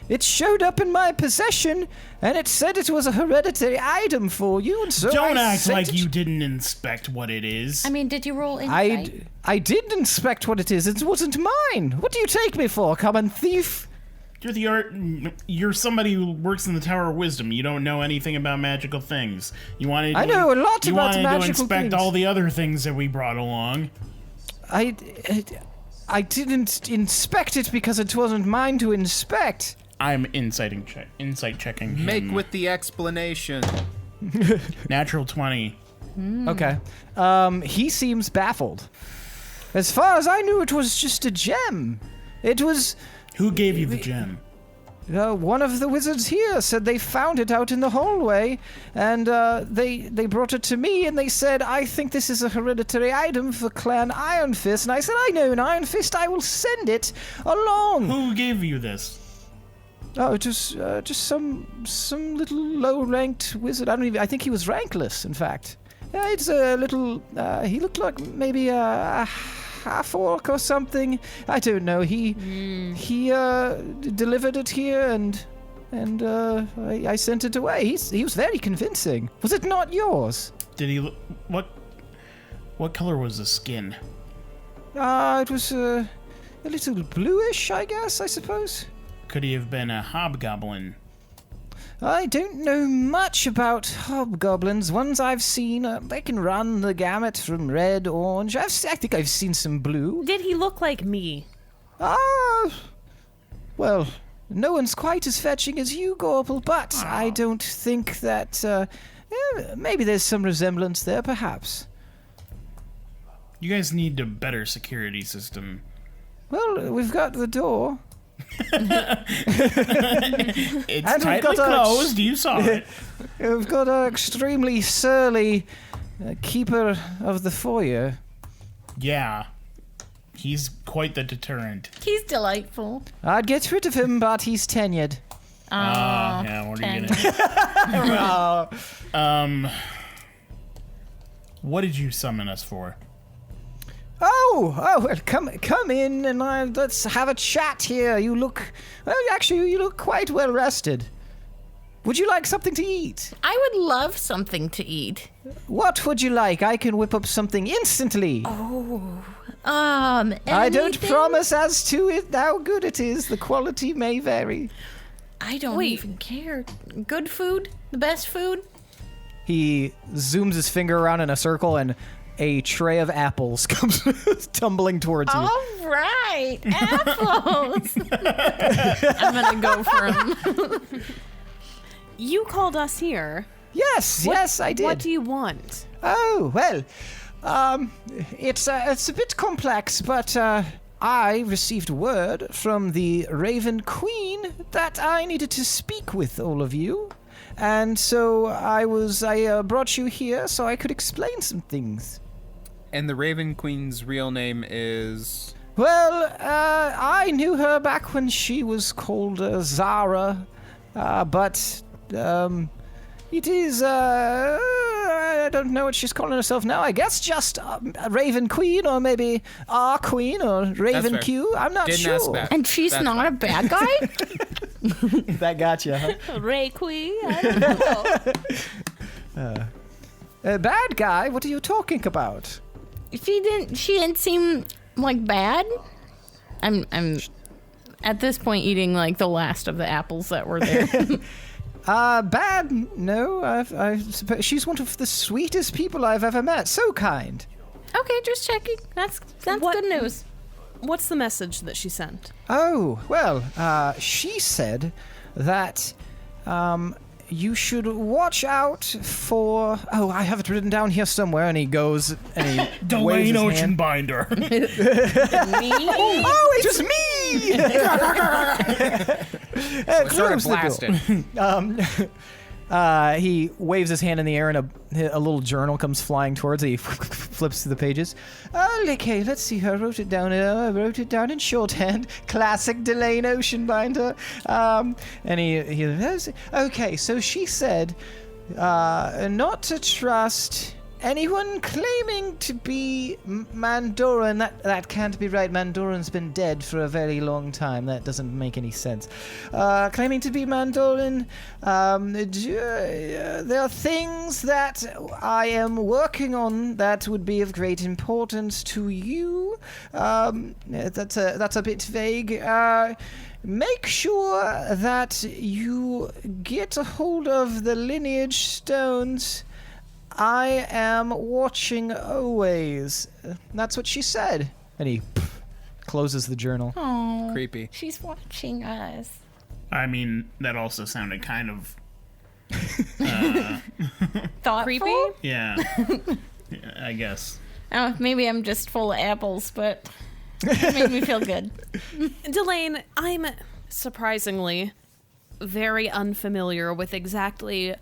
It showed up in my possession, and it said it was a hereditary item for you, and so Don't I act sent like it. you didn't inspect what it is. I mean, did you roll insight? I did inspect what it is. It wasn't mine. What do you take me for, common thief? You're somebody who works in the Tower of Wisdom. You don't know anything about magical things. I know a lot you about wanted magical to inspect things. all the other things that we brought along. I didn't inspect it because it wasn't mine to inspect. I'm insight checking him. Make with the explanation. Natural 20. Okay. He seems baffled. As far as I knew, it was just a gem. It was... Who gave you the gem? One of the wizards here said they found it out in the hallway, and they brought it to me, and they said, I think this is a hereditary item for Clan Ironfist. And I said, I know an Ironfist, I will send it along. Who gave you this? Oh, just some little low-ranked wizard. I think he was rankless, in fact. It's a little, he looked like maybe a half-orc or something. I don't know. He delivered it here, and I sent it away. He was very convincing. Was it not yours? Did he? What color was the skin? It was a little bluish, I guess. I suppose. Could he have been a hobgoblin? I don't know much about hobgoblins. Ones I've seen, they can run the gamut from red, orange. I think I've seen some blue. Did he look like me? Well, no one's quite as fetching as you, Gorbel, but I don't think that, maybe there's some resemblance there, perhaps. You guys need a better security system. Well, we've got the door. It's And we've tightly got closed. You saw it. We've got an extremely surly keeper of the foyer. Yeah. He's quite the deterrent. He's delightful. I'd get rid of him, but he's tenured. Yeah, what are you gonna do? What did you summon us for? Well, come in and let's have a chat here. You look quite well rested. Would you like something to eat? I would love something to eat. What would you like? I can whip up something instantly. I don't anything? promise as to it how good it is. The quality may vary. I don't even care. Good food? The best food? He zooms his finger around in a circle and a tray of apples comes tumbling towards you. All right, apples. I'm gonna go for them. You called us here. Yes, I did. What do you want? Oh, well, it's a bit complex, but I received word from the Raven Queen that I needed to speak with all of you. And so I brought you here so I could explain some things. And the Raven Queen's real name is... Well, I knew her back when she was called Zara, but it is, I don't know what she's calling herself now. I guess just Raven Queen, or maybe R Queen, or Raven Q. I'm not Didn't sure. ask back. And she's That's not fine. a bad guy? That got you, huh? Ray Queen? I don't know. Bad guy? What are you talking about? She didn't seem like bad. I'm at this point eating like the last of the apples that were there. Bad? No, I suppose she's one of the sweetest people I've ever met. So kind. Okay, just checking. That's What- good news. What's the message that she sent? Oh, well, she said that you should watch out for... Oh, I have it written down here somewhere, and he goes and he waves his hand. Binder. Oh, it was me! Started Close the door. blasting. He waves his hand in the air, and a little journal comes flying towards it. He flips through the pages. Okay, let's see. I wrote it down. I wrote it down in shorthand. Classic Delane Ocean binder. And he okay. So she said, not to trust anyone claiming to be Mandoran. That can't be right. Mandoran's been dead for a very long time. That doesn't make any sense. Claiming to be Mandoran. There are things that I am working on that would be of great importance to you. That's a bit vague. Make sure that you get a hold of the lineage stones. I am watching always. That's what she said. And he closes the journal. Oh, Creepy. she's watching us. I mean, that also sounded kind of... Thoughtful? Creepy? Yeah. Yeah, I guess. Oh, maybe I'm just full of apples, but it made me feel good. Delane, I'm surprisingly very unfamiliar with exactly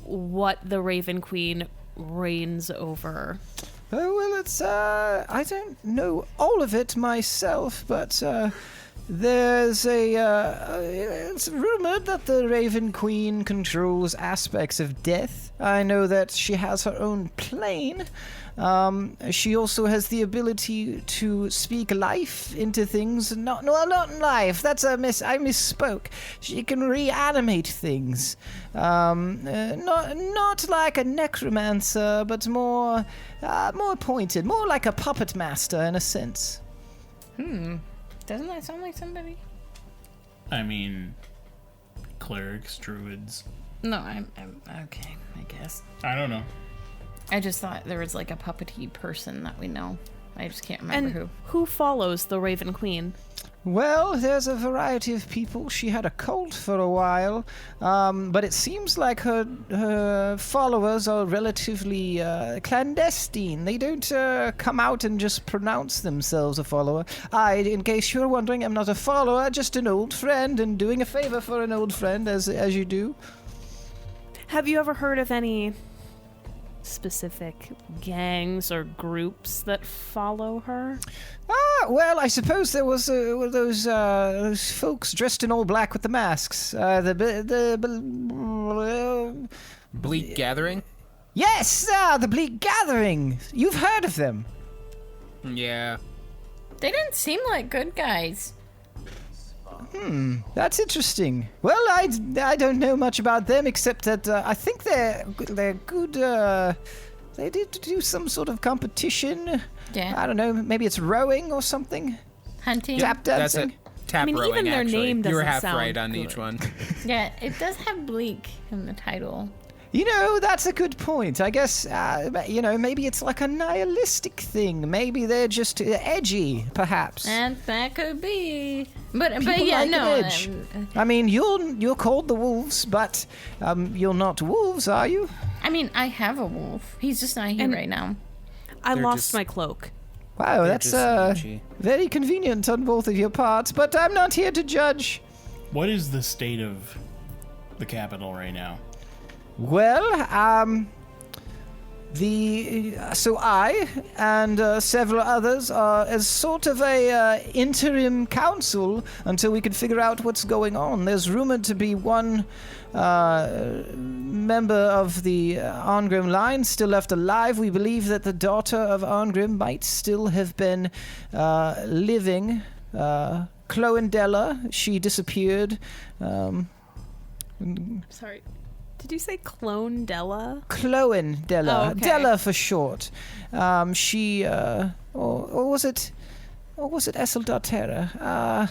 what the Raven Queen reigns over. Oh, well, it's, I don't know all of it myself, but, there's it's rumored that the Raven Queen controls aspects of death. I know that she has her own plane. She also has the ability to speak life into things. Not life. I misspoke. She can reanimate things. Not like a necromancer, but more pointed, more like a puppet master in a sense. Doesn't that sound like somebody? I mean, clerics, druids. No, I'm okay, I guess. I don't know. I just thought there was like a puppety person that we know. I just can't remember And who follows the Raven Queen? Well, there's a variety of people. She had a cult for a while, but it seems like her followers are relatively clandestine. They don't come out and just pronounce themselves a follower. In case you're wondering, I'm not a follower, just an old friend, and doing a favor for an old friend, as you do. Have you ever heard of any specific gangs or groups that follow her? Well, I suppose there was those folks dressed in all black with the masks. Bleak Gathering? Yes, the Bleak Gathering. You've heard of them. Yeah. They didn't seem like good guys. That's interesting. Well, I don't know much about them except that I think they're good. They did do some sort of competition. Yeah. I don't know. Maybe it's rowing or something. Hunting. Tap That's dancing. it. Tap I mean, rowing, even their actually. name You were doesn't half sound right on good. each one. Yeah, it does have bleak in the title. That's a good point. I guess, maybe it's like a nihilistic thing. Maybe they're just edgy, perhaps. And that could be. But People yeah, like no. an edge. I mean, you're called the wolves, but you're not wolves, are you? I mean, I have a wolf. He's just not here right now. I They're lost just- my cloak. Wow, They're that's just edgy. very convenient on both of your parts, but I'm not here to judge. What is the state of the capital right now? Well, so I and several others are as sort of a interim council until we can figure out what's going on. There's rumored to be one member of the Arngrim line still left alive. We believe that the daughter of Arngrim might still have been living. Cloendella, she disappeared. Sorry. Did you say Clone Della? Cloendella. Oh, okay. Della for short. She, or was it Esseldartera?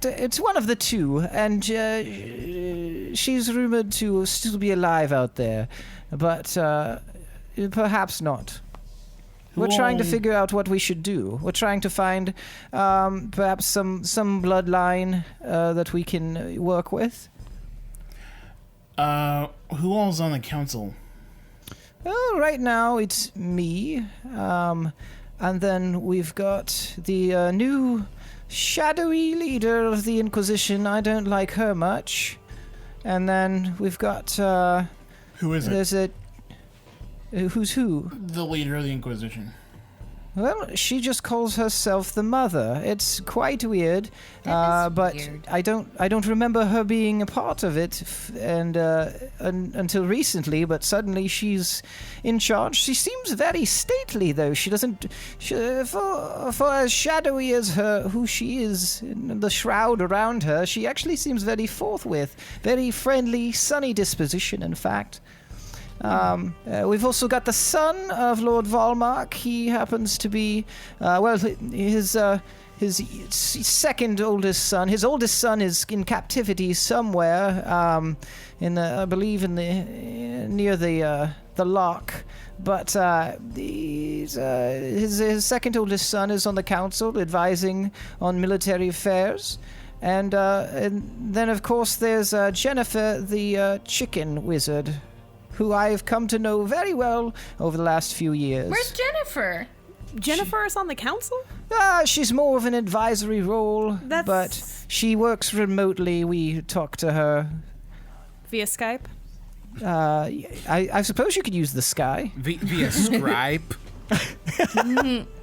It's one of the two, and she's rumored to still be alive out there, but perhaps not. We're trying to figure out what we should do. We're trying to find perhaps some bloodline that we can work with. Who all's on the council? Oh, right now it's me, and then we've got the new shadowy leader of the Inquisition. I don't like her much. And then we've got Who is it? there's a who's who? The leader of the Inquisition. Well, she just calls herself the Mother. It's quite weird, That is but weird. I don't remember her being a part of it, until recently. But suddenly she's in charge. She seems very stately, though. She doesn't, for as shadowy as who she is, in the shroud around her, she actually seems very forthwith, very friendly, sunny disposition. In fact. We've also got the son of Lord Valmark. He happens to be, his second oldest son. His oldest son is in captivity somewhere, I believe near the lock. But his second oldest son is on the council, advising on military affairs. And then, of course, there's Jennifer, the chicken wizard, who I've come to know very well over the last few years. Where's Jennifer? Jennifer is on the council? She's more of an advisory role, but she works remotely. We talk to her. Via Skype? I suppose you could use the Sky. Via Scribe.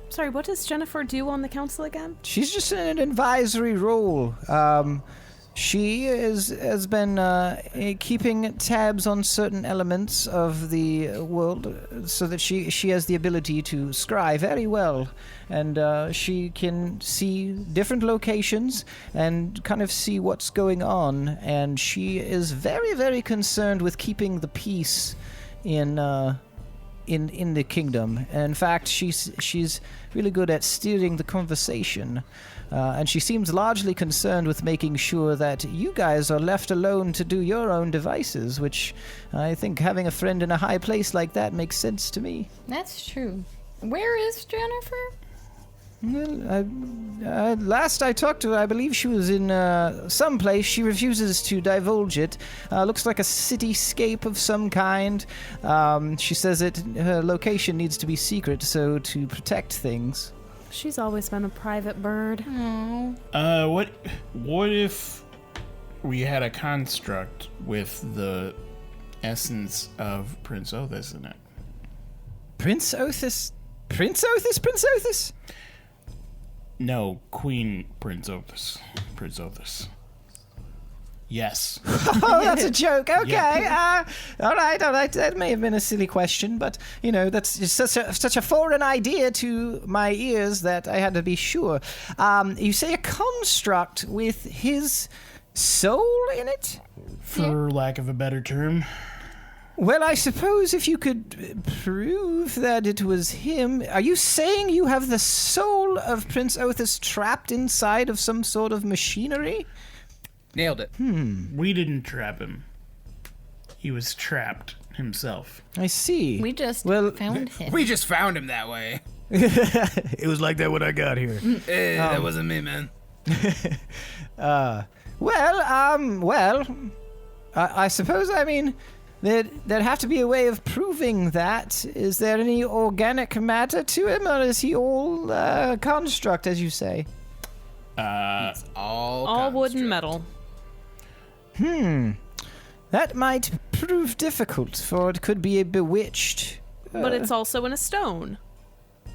Sorry, what does Jennifer do on the council again? She's just in an advisory role. She has been keeping tabs on certain elements of the world so that she has the ability to scry very well. And she can see different locations and kind of see what's going on. And she is very, very concerned with keeping the peace in the kingdom. And in fact, she's really good at steering the conversation. And she seems largely concerned with making sure that you guys are left alone to do your own devices, which I think having a friend in a high place like that makes sense to me. That's true. Where is Jennifer? Well, last I talked to her, I believe she was in some place. She refuses to divulge it. Looks like a cityscape of some kind. She says her location needs to be secret, so to protect things. She's always been a private bird. Oh. What if we had a construct with the essence of Prince Othis in it? Prince Othis? Prince Othis? Prince Othis? No, Queen Prince Othis. Prince Othis. Yes. Oh, that's a joke. Okay. All right. That may have been a silly question, but, that's just such a foreign idea to my ears that I had to be sure. You say a construct with his soul in it? For lack of a better term. Well, I suppose if you could prove that it was him... Are you saying you have the soul of Prince Othis trapped inside of some sort of machinery? Nailed it. We didn't trap him. He was trapped. himself. I see. We just Well, found him. We just found him that way. It was like that when I got here. That wasn't me, man. I suppose, I mean, there'd have to be a way of proving that. Is there any organic matter to him, or is he all construct, as you say? It's All wood and metal. That might prove difficult, for it could be a bewitched. But it's also in a stone.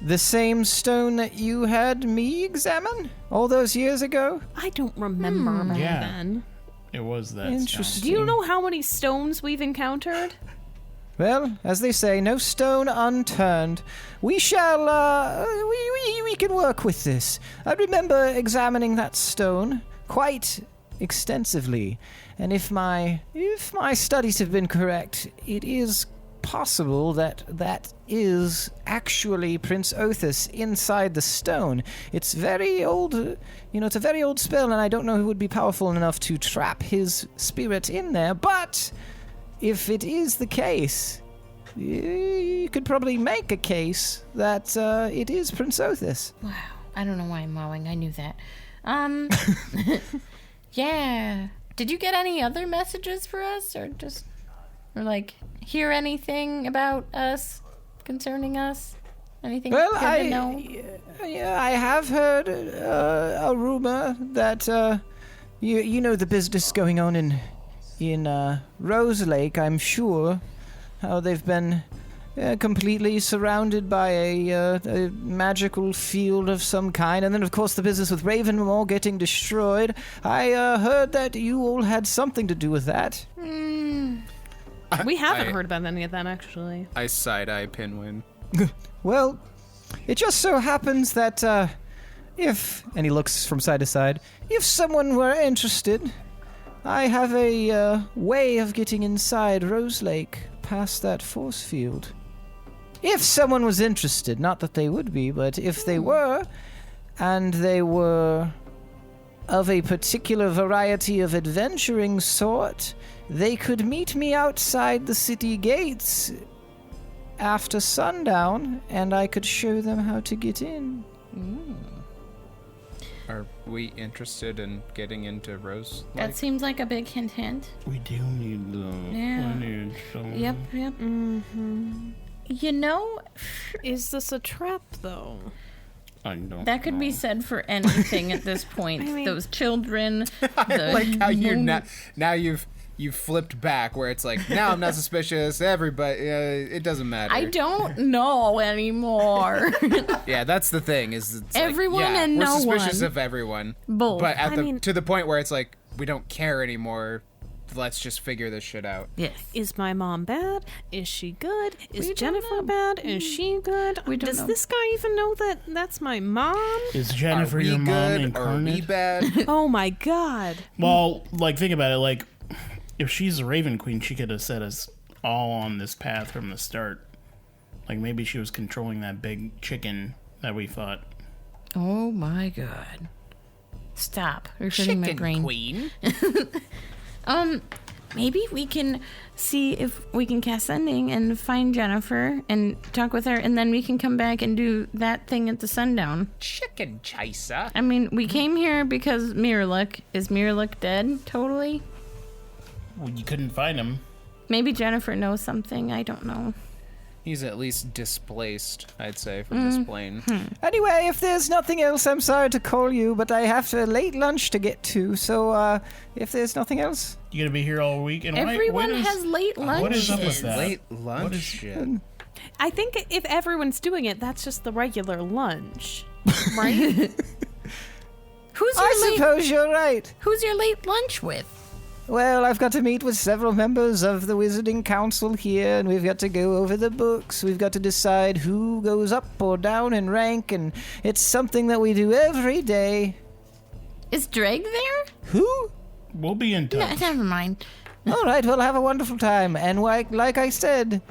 The same stone that you had me examine all those years ago? I don't remember back Yeah. then. It was that. Interesting. Do you know how many stones we've encountered? Well, as they say, no stone unturned. We shall, we can work with this. I remember examining that stone quite extensively, and if my studies have been correct, it is possible that is actually Prince Othis inside the stone. It's very old, it's a very old spell, and I don't know who would be powerful enough to trap his spirit in there, but if it is the case, you could probably make a case that it is Prince Othis. Wow. I don't know why I'm mowing. I knew that. Yeah. Did you get any other messages for us, or like hear anything about us, concerning us? Anything Well, good to know? I have heard a rumor that you know the business going on in Rose Lake. I'm sure how they've been completely surrounded by a magical field of some kind, and then of course the business with Ravenmoor getting destroyed. I heard that you all had something to do with that. We haven't heard about any of that, actually. I side-eye Pinwin. Well, it just so happens that if, and he looks from side to side, if someone were interested, I have a way of getting inside Rose Lake past that force field. If someone was interested, not that they would be, but if they were, and they were of a particular variety of adventuring sort, they could meet me outside the city gates after sundown, and I could show them how to get in. Are we interested in getting into Rose Lake? That seems like a big hint. We do need the. Yeah. We need some. Yep. Mm-hmm. You know, Is this a trap, though? I don't. that could be said for anything at this point. I mean- Those children. Like how you now you've flipped back where it's like, now I'm not suspicious. Everybody, it doesn't matter. I don't know anymore. Yeah, that's the thing. Is it's like, Everyone yeah, and we're no suspicious one. of everyone, Both. but to the point where it's like we don't care anymore. Let's just figure this shit out. Yes. Is my mom bad? Is she good? Is We don't Jennifer know. bad? Is she good? We don't Does know. this guy even know that that's my mom? Is Jennifer Are we your mom good? Are incarnate? we bad? Oh my god. Well, like, think about it. Like, if she's a Raven Queen, she could have set us all on this path from the start. Like, maybe she was controlling that big chicken that we fought. Oh my god. Stop. You're hurting my brain. Queen. Maybe we can see if we can cast Sending and find Jennifer and talk with her, and then we can come back and do that thing at the sundown. Chicken chaser. I mean, we came here because Mirlook. Is Mirlook dead? Totally? Well, you couldn't find him. Maybe Jennifer knows something. I don't know. He's at least displaced, I'd say, from this plane. Anyway, if there's nothing else, I'm sorry to call you, but I have a late lunch to get to, so if there's nothing else... You gonna be here all week? And Everyone what is, has late lunches. What is up with that? Late lunch What is- shit. I think if everyone's doing it, that's just the regular lunch. Right? I suppose you're right. Who's your late lunch with? Well, I've got to meet with several members of the Wizarding Council here, and we've got to go over the books. We've got to decide who goes up or down in rank, and it's something that we do every day. Is Drake there? Who? We'll be in touch. Never mind. All right, well, have a wonderful time. And like I said,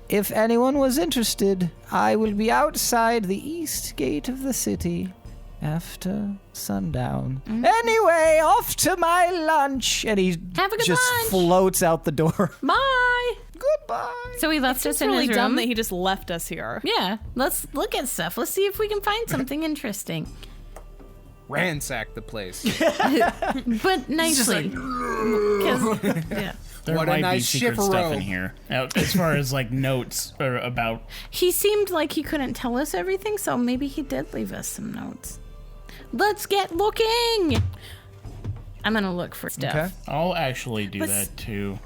if anyone was interested, I will be outside the east gate of the city after sundown. Anyway, off to my lunch. And he Have a good just lunch. floats out the door. Bye. Good Bye. So he left us It's in really his dumb room. that he just left us here. Yeah, let's look at stuff. Let's see if we can find something interesting. Ransack the place. But nicely. 'Cause- yeah. There What a might nice be secret stuff chippereau. in here. As far as like notes or about. He seemed like he couldn't tell us everything, so maybe he did leave us some notes. Let's get looking! I'm gonna look for stuff. Okay. I'll actually do But that too.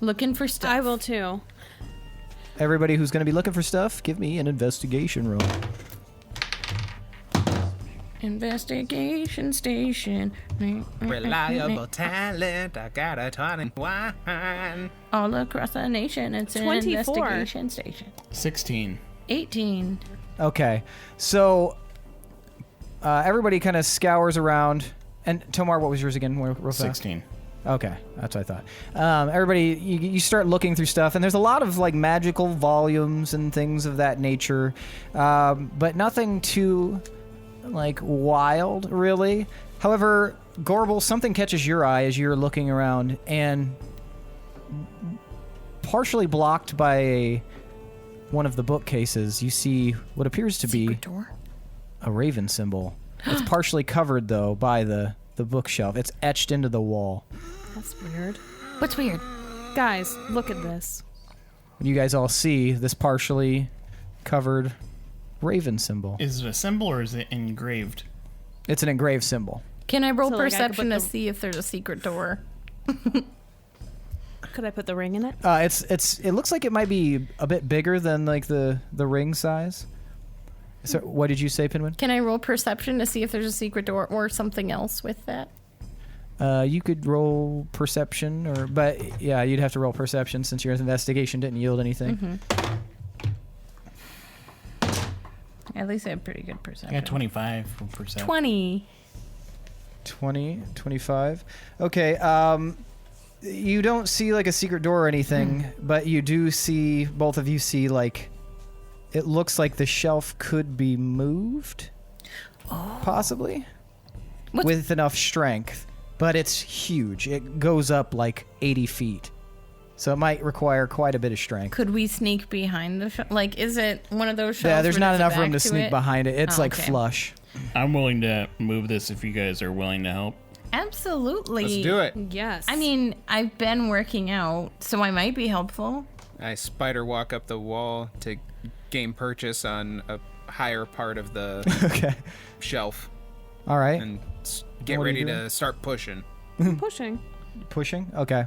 Looking for stuff. I will too. Everybody who's going to be looking for stuff, give me an investigation roll. Investigation station. Reliable talent. I got a 21. All across the nation, it's an 24. investigation station. 16. 18. Okay, so everybody kind of scours around. And Tomar, what was yours again? Real fast? 16. Okay, that's what I thought. Everybody, you start looking through stuff, and there's a lot of like magical volumes and things of that nature, but nothing too like wild, really. However, Gorbel, something catches your eye as you're looking around, and partially blocked by one of the bookcases, you see what appears to be Secret door. a raven symbol. It's partially covered, though, by the bookshelf. It's etched into the wall. That's weird. What's weird? Guys, look at this. You guys all see this partially covered raven symbol. Is it a symbol or is it engraved? It's an engraved symbol. Can I roll So, like, I could perception put to the- see if there's a secret door? Could I put the ring in it? It looks like it might be a bit bigger than like the ring size. So what did you say, Pinwin? Can I roll perception to see if there's a secret door or something else with that? You could roll perception, but yeah, you'd have to roll perception since your investigation didn't yield anything. At least I have pretty good I perception. got 25 for perception. 20. 20, 25. Okay, you don't see like a secret door or anything, but you do see, both of you see like, it looks like the shelf could be moved, possibly, What's- with enough strength, but it's huge. It goes up like 80 feet. So it might require quite a bit of strength. Could we sneak behind the shelf? Like, is it one of those shelves? Yeah, there's where not a enough room back to sneak it? behind it. It's Oh, like okay. flush. I'm willing to move this if you guys are willing to help. Absolutely. Let's do it. Yes. I mean, I've been working out, so I might be helpful. I spider walk up the wall to gain purchase on a higher part of the Okay. shelf All right. and get What are you ready doing? to start pushing. I'm pushing. Pushing? Okay.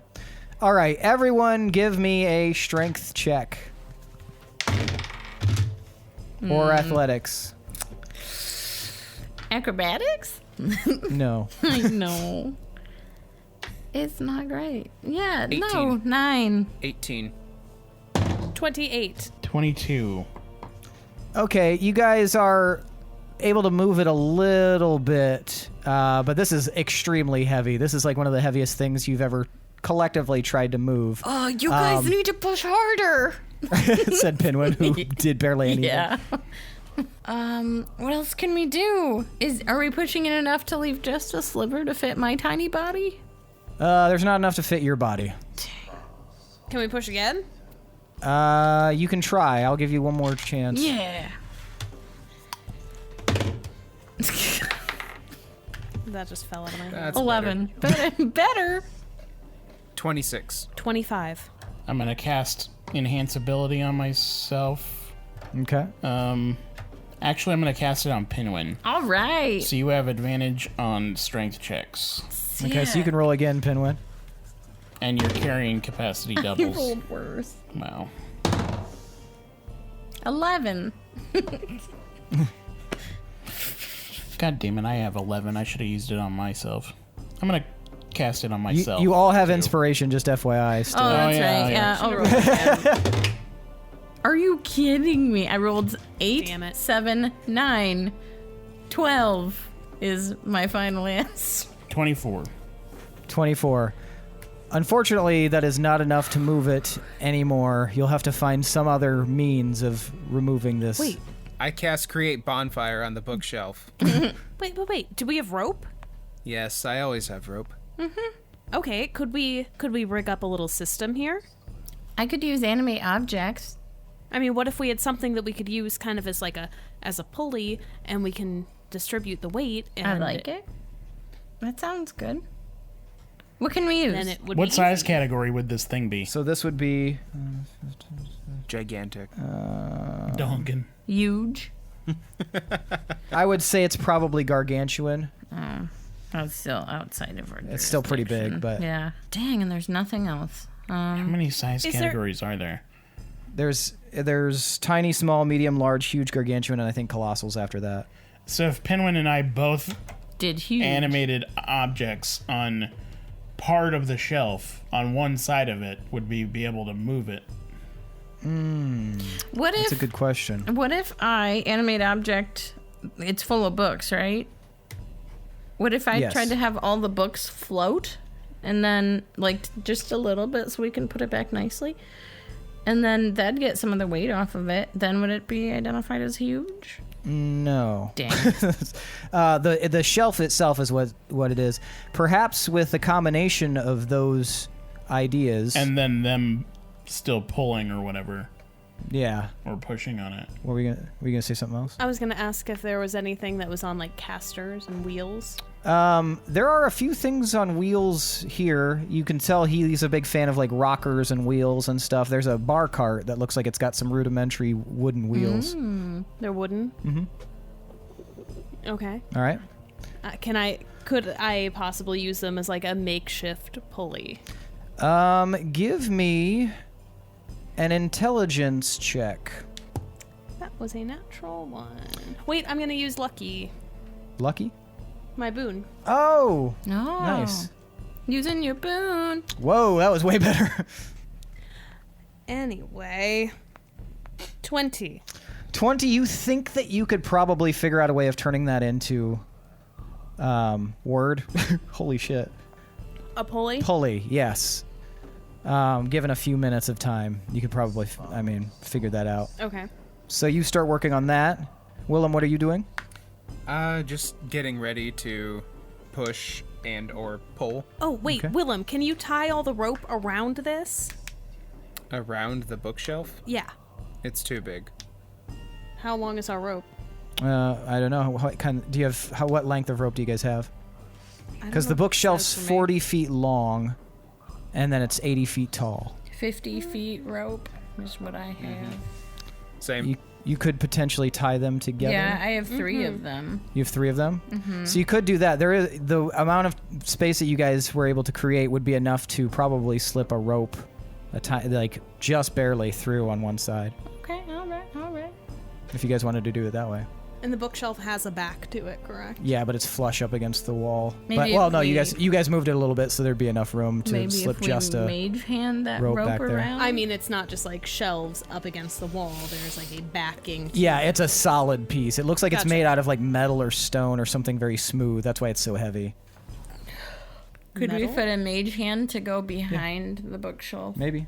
All right. Everyone give me a strength check. Or athletics. Acrobatics? No. I know. It's not great. Yeah, no, 18. 9. 18. 28. 22. Okay, you guys are able to move it a little bit, but this is extremely heavy. This is like one of the heaviest things you've ever collectively tried to move, Oh, you guys need to push harder. said Pinwin, who did barely anything. Yeah. What else can we do? Are we pushing it enough to leave just a sliver to fit my tiny body? There's not enough to fit your body. Can we push again? You can try. I'll give you one more chance. Yeah. That just fell out of my hand. That's 11. Better. 26. 25. I'm going to cast Enhance Ability on myself. Okay. Actually, I'm going to cast it on Pinwin. All right. So you have advantage on strength checks. Okay, so you can roll again, Pinwin. And your carrying capacity You doubles. rolled worse. Wow. 11. God damn it, I have 11. I should have used it on myself. I'm going to cast it on myself. You all have too. inspiration, just FYI. Still. Oh, that's yeah, right. yeah. Yeah, I'll roll again. Are you kidding me? I rolled 8, Damn it. 7, 9, 12 is my final answer. 24. 24. Unfortunately, that is not enough to move it anymore. You'll have to find some other means of removing this. Wait. I cast Create Bonfire on the bookshelf. Wait. Do we have rope? Yes, I always have rope. Okay. Could we rig up a little system here? I could use animate objects. I mean, what if we had something that we could use kind of as like as a pulley, and we can distribute the weight? And I like it. That sounds good. What can we use? Then it would What be size easy. category would this thing be? So this would be Gigantic. Duncan. Huge. I would say it's probably gargantuan. That's still outside of our It's still pretty big, jurisdiction. but Yeah. Dang, and there's nothing else. How many size Is there- categories are there? there's tiny, small, medium, large, huge, gargantuan, and I think colossals after that. So if Pinwin and I both Did huge. animated objects on part of the shelf on one side of it, would we be able to move it? What That's a if good question. What if I animate object? It's full of books, right? What if I Yes. tried to have all the books float, and then like just a little bit so we can put it back nicely, and then that'd get some of the weight off of it? Then would it be identified as huge? No. Dang. The shelf itself is what it is. Perhaps with a combination of those ideas. And then them still pulling or whatever, yeah. or pushing on it. Were you gonna say something else? I was gonna ask if there was anything that was on like casters and wheels. There are a few things on wheels here. You can tell he's a big fan of like rockers and wheels and stuff. There's a bar cart that looks like it's got some rudimentary wooden wheels. They're wooden. Mm-hmm. Okay. All right. Could I possibly use them as like a makeshift pulley? Give me an intelligence check. That was a natural one. Wait, I'm gonna use lucky. Lucky? My boon. Oh, No. nice. Using your boon. Whoa, that was way better. Anyway, 20. 20, you think that you could probably figure out a way of turning that into word? Holy shit. A pulley? Pulley, yes. Given a few minutes of time, you could probably, figure that out. Okay. So you start working on that. Willem, what are you doing? Just getting ready to push and or pull Oh, wait, Okay. Willem, can you tie all the rope around this? around the bookshelf. Yeah. It's too big. How long is our rope? I don't know. What length of rope do you guys have? I don't Because know the if it bookshelf's says for me. 40 feet long, and then it's 80 feet tall. 50 feet rope is what I have. Same. You could potentially tie them together. Yeah, I have 3 of them. You have 3 of them? So you could do that. There is the amount of space that you guys were able to create would be enough to probably slip a rope, like just barely through on one side, Okay, all right. if you guys wanted to do it that way. And the bookshelf has a back to it, correct? Yeah, but it's flush up against the wall. Maybe But if no, we- you guys moved it a little bit, so there'd be enough room to Maybe slip if we just a. mage hand that rope rope back there. around. I mean, it's not just like shelves up against the wall. There's like a backing. to Yeah, it. it's a solid piece. It looks like it's Gotcha. made out of like metal or stone or something very smooth. That's why it's so heavy. Could we Metal? fit a mage hand to go behind the bookshelf? Maybe.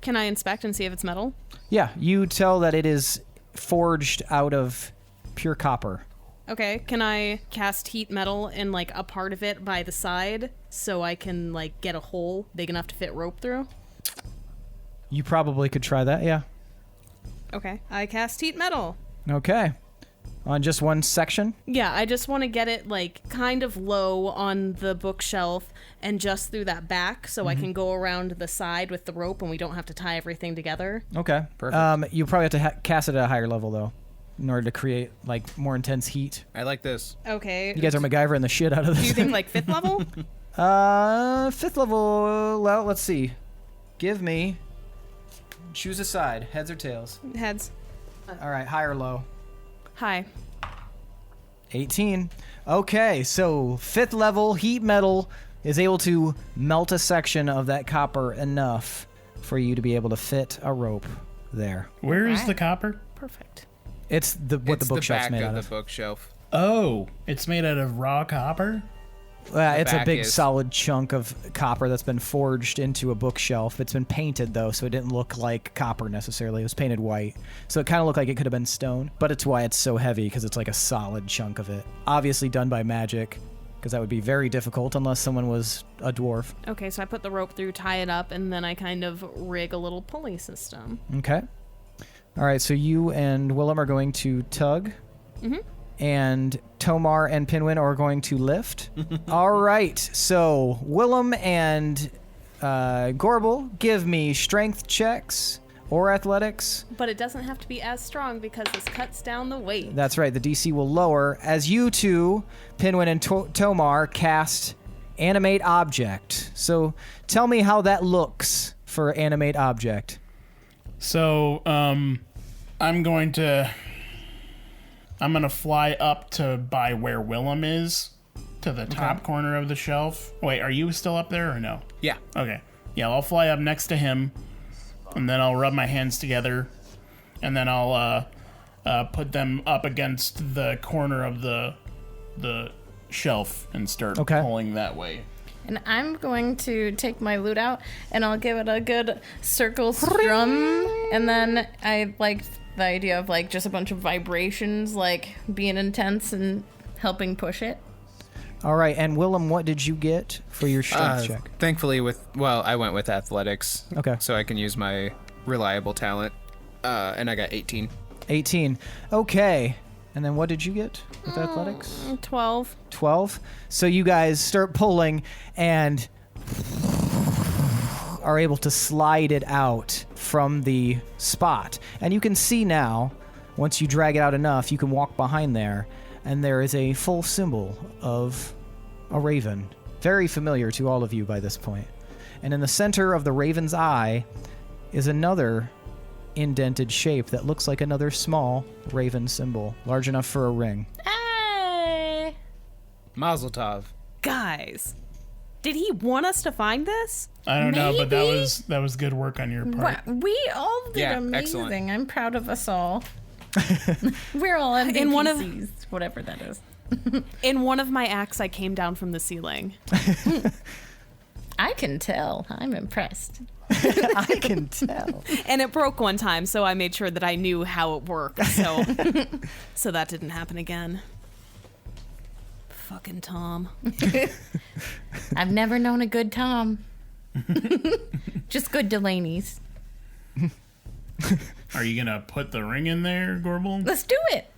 Can I inspect and see if it's metal? Yeah, you tell that it is forged out of pure copper. Okay. Can I cast heat metal in like a part of it by the side so I can like get a hole big enough to fit rope through? You probably could try that, yeah. Okay. I cast heat metal. Okay. On just one section? Yeah, I just want to get it like kind of low on the bookshelf and just through that back so I can go around the side with the rope and we don't have to tie everything together. Okay. Perfect. You probably have to cast it at a higher level, though, in order to create like more intense heat. I like this. Okay. You guys are MacGyvering the shit out of this. Do you think like 5th level? 5th level, well, let's see. Give me... Choose a side, heads or tails. Heads. All right, high or low? Hi. 18. Okay, so 5th level heat metal is able to melt a section of that copper enough for you to be able to fit a rope there. Where is Alright. the copper? Perfect. It's the It's bookshelf's the made back out of of. the bookshelf. Oh, it's made out of raw copper? It's a back big is. solid chunk of copper that's been forged into a bookshelf. It's been painted though, so it didn't look like copper necessarily. It was painted white, so it kind of looked like it could have been stone. But it's why it's so heavy, because it's like a solid chunk of it. Obviously done by magic. because that would be very difficult unless someone was a dwarf. Okay, so I put the rope through, tie it up, and then I kind of rig a little pulley system. Okay. All right, so you and Willem are going to tug. Mm-hmm. And Tomar and Pinwin are going to lift. All right, so Willem and Gorbel, give me strength checks or athletics. But it doesn't have to be as strong because this cuts down the weight. That's right, the DC will lower as you two, Pinwin and Tomar, cast Animate Object. So tell me how that looks for Animate Object. So, I'm gonna fly up to by where Willem is, to the top corner of the shelf. Wait, are you still up there or no? Yeah. Okay. Yeah, I'll fly up next to him, and then I'll rub my hands together, and then I'll put them up against the corner of the shelf and start pulling that way. And I'm going to take my lute out, and I'll give it a good circle strum, and then I like the idea of like just a bunch of vibrations, like being intense and helping push it. All right, and Willem, what did you get for your strength check? Thankfully, I went with athletics. Okay. So I can use my reliable talent, and I got 18. 18. Okay. And then what did you get with athletics? 12. 12. So you guys start pulling and are able to slide it out from the spot. And you can see now, once you drag it out enough, you can walk behind there, and there is a full symbol of a raven. Very familiar to all of you by this point. And in the center of the raven's eye is another indented shape that looks like another small raven symbol, large enough for a ring. Hey! Mazel tov. Guys, did he want us to find this? I don't know, but Maybe. that was good work on your part. We all did amazing. Excellent. I'm proud of us all. We're all MVPs, In one of- whatever that is. In one of my acts, I came down from the ceiling. I can tell. I'm impressed. I can tell. And it broke one time, so I made sure that I knew how it worked. So, so that didn't happen again. Fucking Tom. I've never known a good Tom. Just good Delaney's. Are you gonna put the ring in there, Gorbel? Let's do it.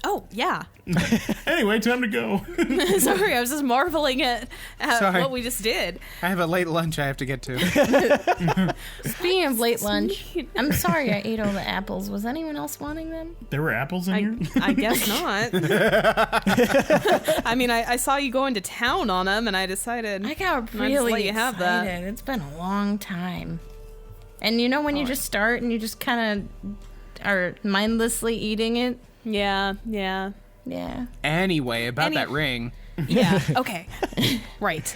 Oh, yeah. Anyway, time to go. Sorry, I was just marveling at Sorry. what we just did. I have a late lunch I have to get to. Speaking of late lunch, I'm sorry I ate all the apples. Was anyone else wanting them? There were apples in here? I guess not. I mean, I saw you going to town on them, and I decided I got I'll just really let you have that. excited. It's been a long time. And you know when you just start and you just kind of are mindlessly eating it? Yeah. Yeah. Anyway, about that ring. Yeah, okay. Right.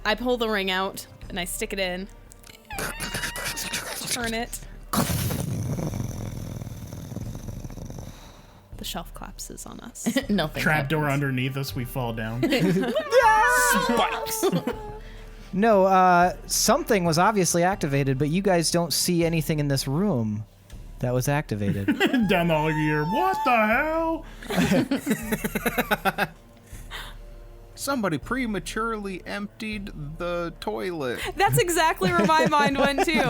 I pull the ring out, and I stick it in. Turn it. The shelf collapses on us. Nothing. Trapdoor happens. underneath us, we fall down. Spikes. No, something was obviously activated, but you guys don't see anything in this room that was activated. Down the hall here. What the hell? Somebody prematurely emptied the toilet. That's exactly where my mind went, too.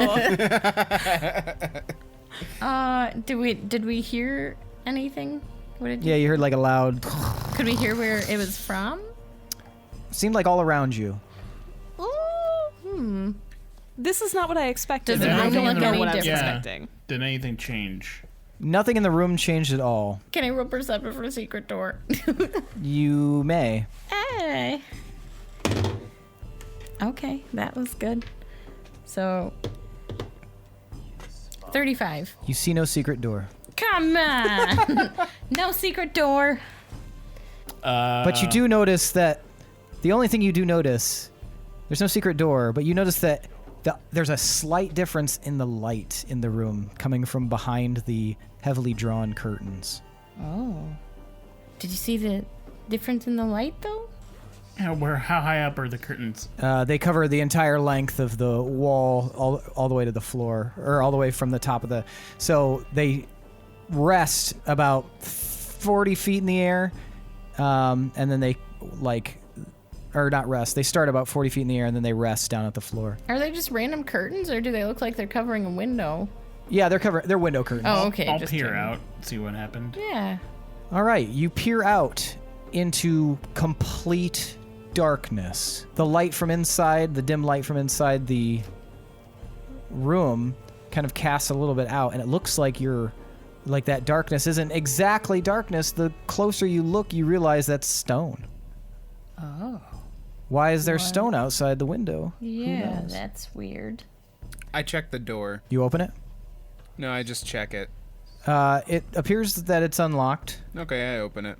Did we hear anything? What did Yeah, you heard like a loud... Could we hear where it was from? Seemed like all around you. This is not what I expected. Does it and I look don't know any what I was different? expecting. Did anything change? Nothing in the room changed at all. Can I roll perception for a secret door? You may. Hey. Okay, that was good. So 35. You see no secret door. Come on. No secret door. But you do notice that the only thing you do notice, there's no secret door, but you notice that there's a slight difference in the light in the room coming from behind the heavily drawn curtains. Oh. Did you see the difference in the light though? How high up are the curtains? They cover the entire length of the wall all the way to the floor, or all the way from the top of the... So they rest about 40 feet in the air, and then they or not rest. They start about 40 feet in the air and then they rest down at the floor. Are they just random curtains, or do they look like they're covering a window? Yeah, they're window curtains. Oh, okay. I'll just peer kidding. out, see what happened. Yeah. All right, you peer out into complete darkness. The light from inside, the dim light from inside the room kind of casts a little bit out, and it looks like that darkness isn't exactly darkness. The closer you look, you realize that's stone. Oh. Why is there stone outside the window? Yeah, that's weird. I check the door. You open it? No, I just check it. It appears that it's unlocked. Okay, I open it.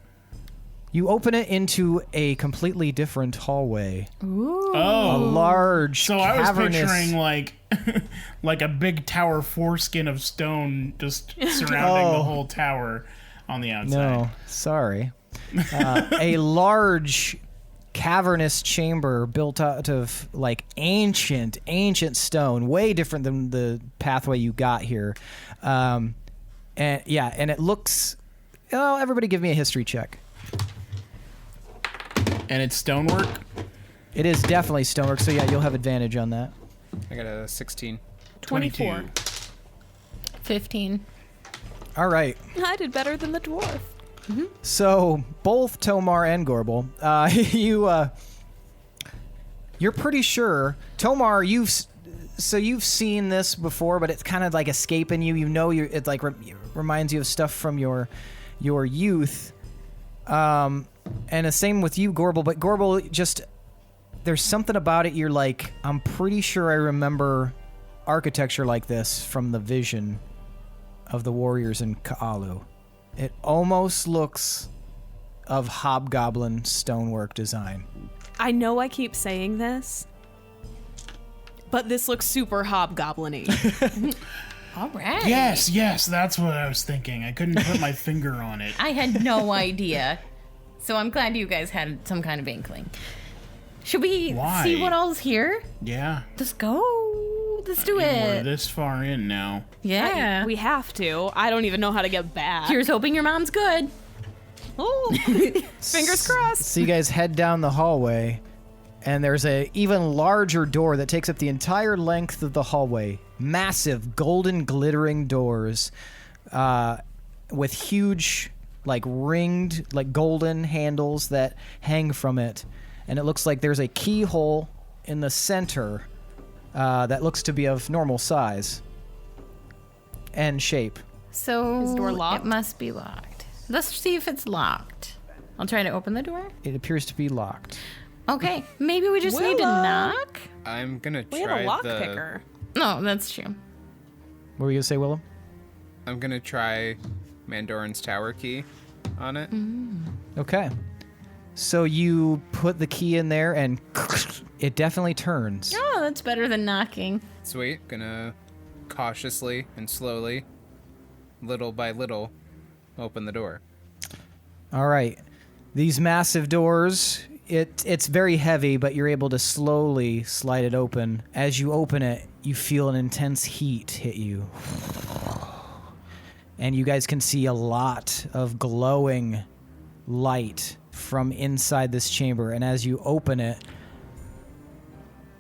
You open it into a completely different hallway. Ooh. A large, So I was cavernous... picturing like a big tower foreskin of stone just surrounding the whole tower on the outside. No, sorry. A large cavernous chamber built out of like ancient stone, way different than the pathway you got here. And it looks... Oh, everybody give me a history check. And it's stonework? It is definitely stonework, so yeah, you'll have advantage on that. I got a 16. 24. 15. All right. I did better than the dwarf. So both Tomar and Gorbel, you're pretty sure. Tomar, you've seen this before, but it's kind of like escaping you. You know, it like reminds you of stuff from your youth. And the same with you, Gorbel. But Gorbel, just there's something about it. You're like, I'm pretty sure I remember architecture like this from the vision of the warriors in Ka'alu. It almost looks of hobgoblin stonework design. I know I keep saying this, but this looks super hobgoblin-y. All right. Yes, that's what I was thinking. I couldn't put my finger on it. I had no idea. So I'm glad you guys had some kind of inkling. Should we Why? see what all's here? Yeah. Let's go. Let's do We're it. this far in now. Yeah. We have to. I don't even know how to get back. Here's hoping your mom's good. Oh, fingers crossed. So you guys head down the hallway, and there's a even larger door that takes up the entire length of the hallway. Massive, golden, glittering doors with huge, like ringed, like golden handles that hang from it. And it looks like there's a keyhole in the center that looks to be of normal size and shape. So Is the door locked? It must be locked. Let's see if it's locked. I'll try to open the door. It appears to be locked. Okay, maybe we just need to Willem. knock. I'm gonna We have try a lock the. picker. No, that's true. What were you gonna say, Willem? I'm gonna try Mandoran's tower key on it. Okay. So you put the key in there, and it definitely turns. Oh, that's better than knocking. Sweet. Gonna cautiously and slowly, little by little, open the door. All right. These massive doors, it's very heavy, but you're able to slowly slide it open. As you open it, you feel an intense heat hit you. And you guys can see a lot of glowing light from inside this chamber. And as you open it...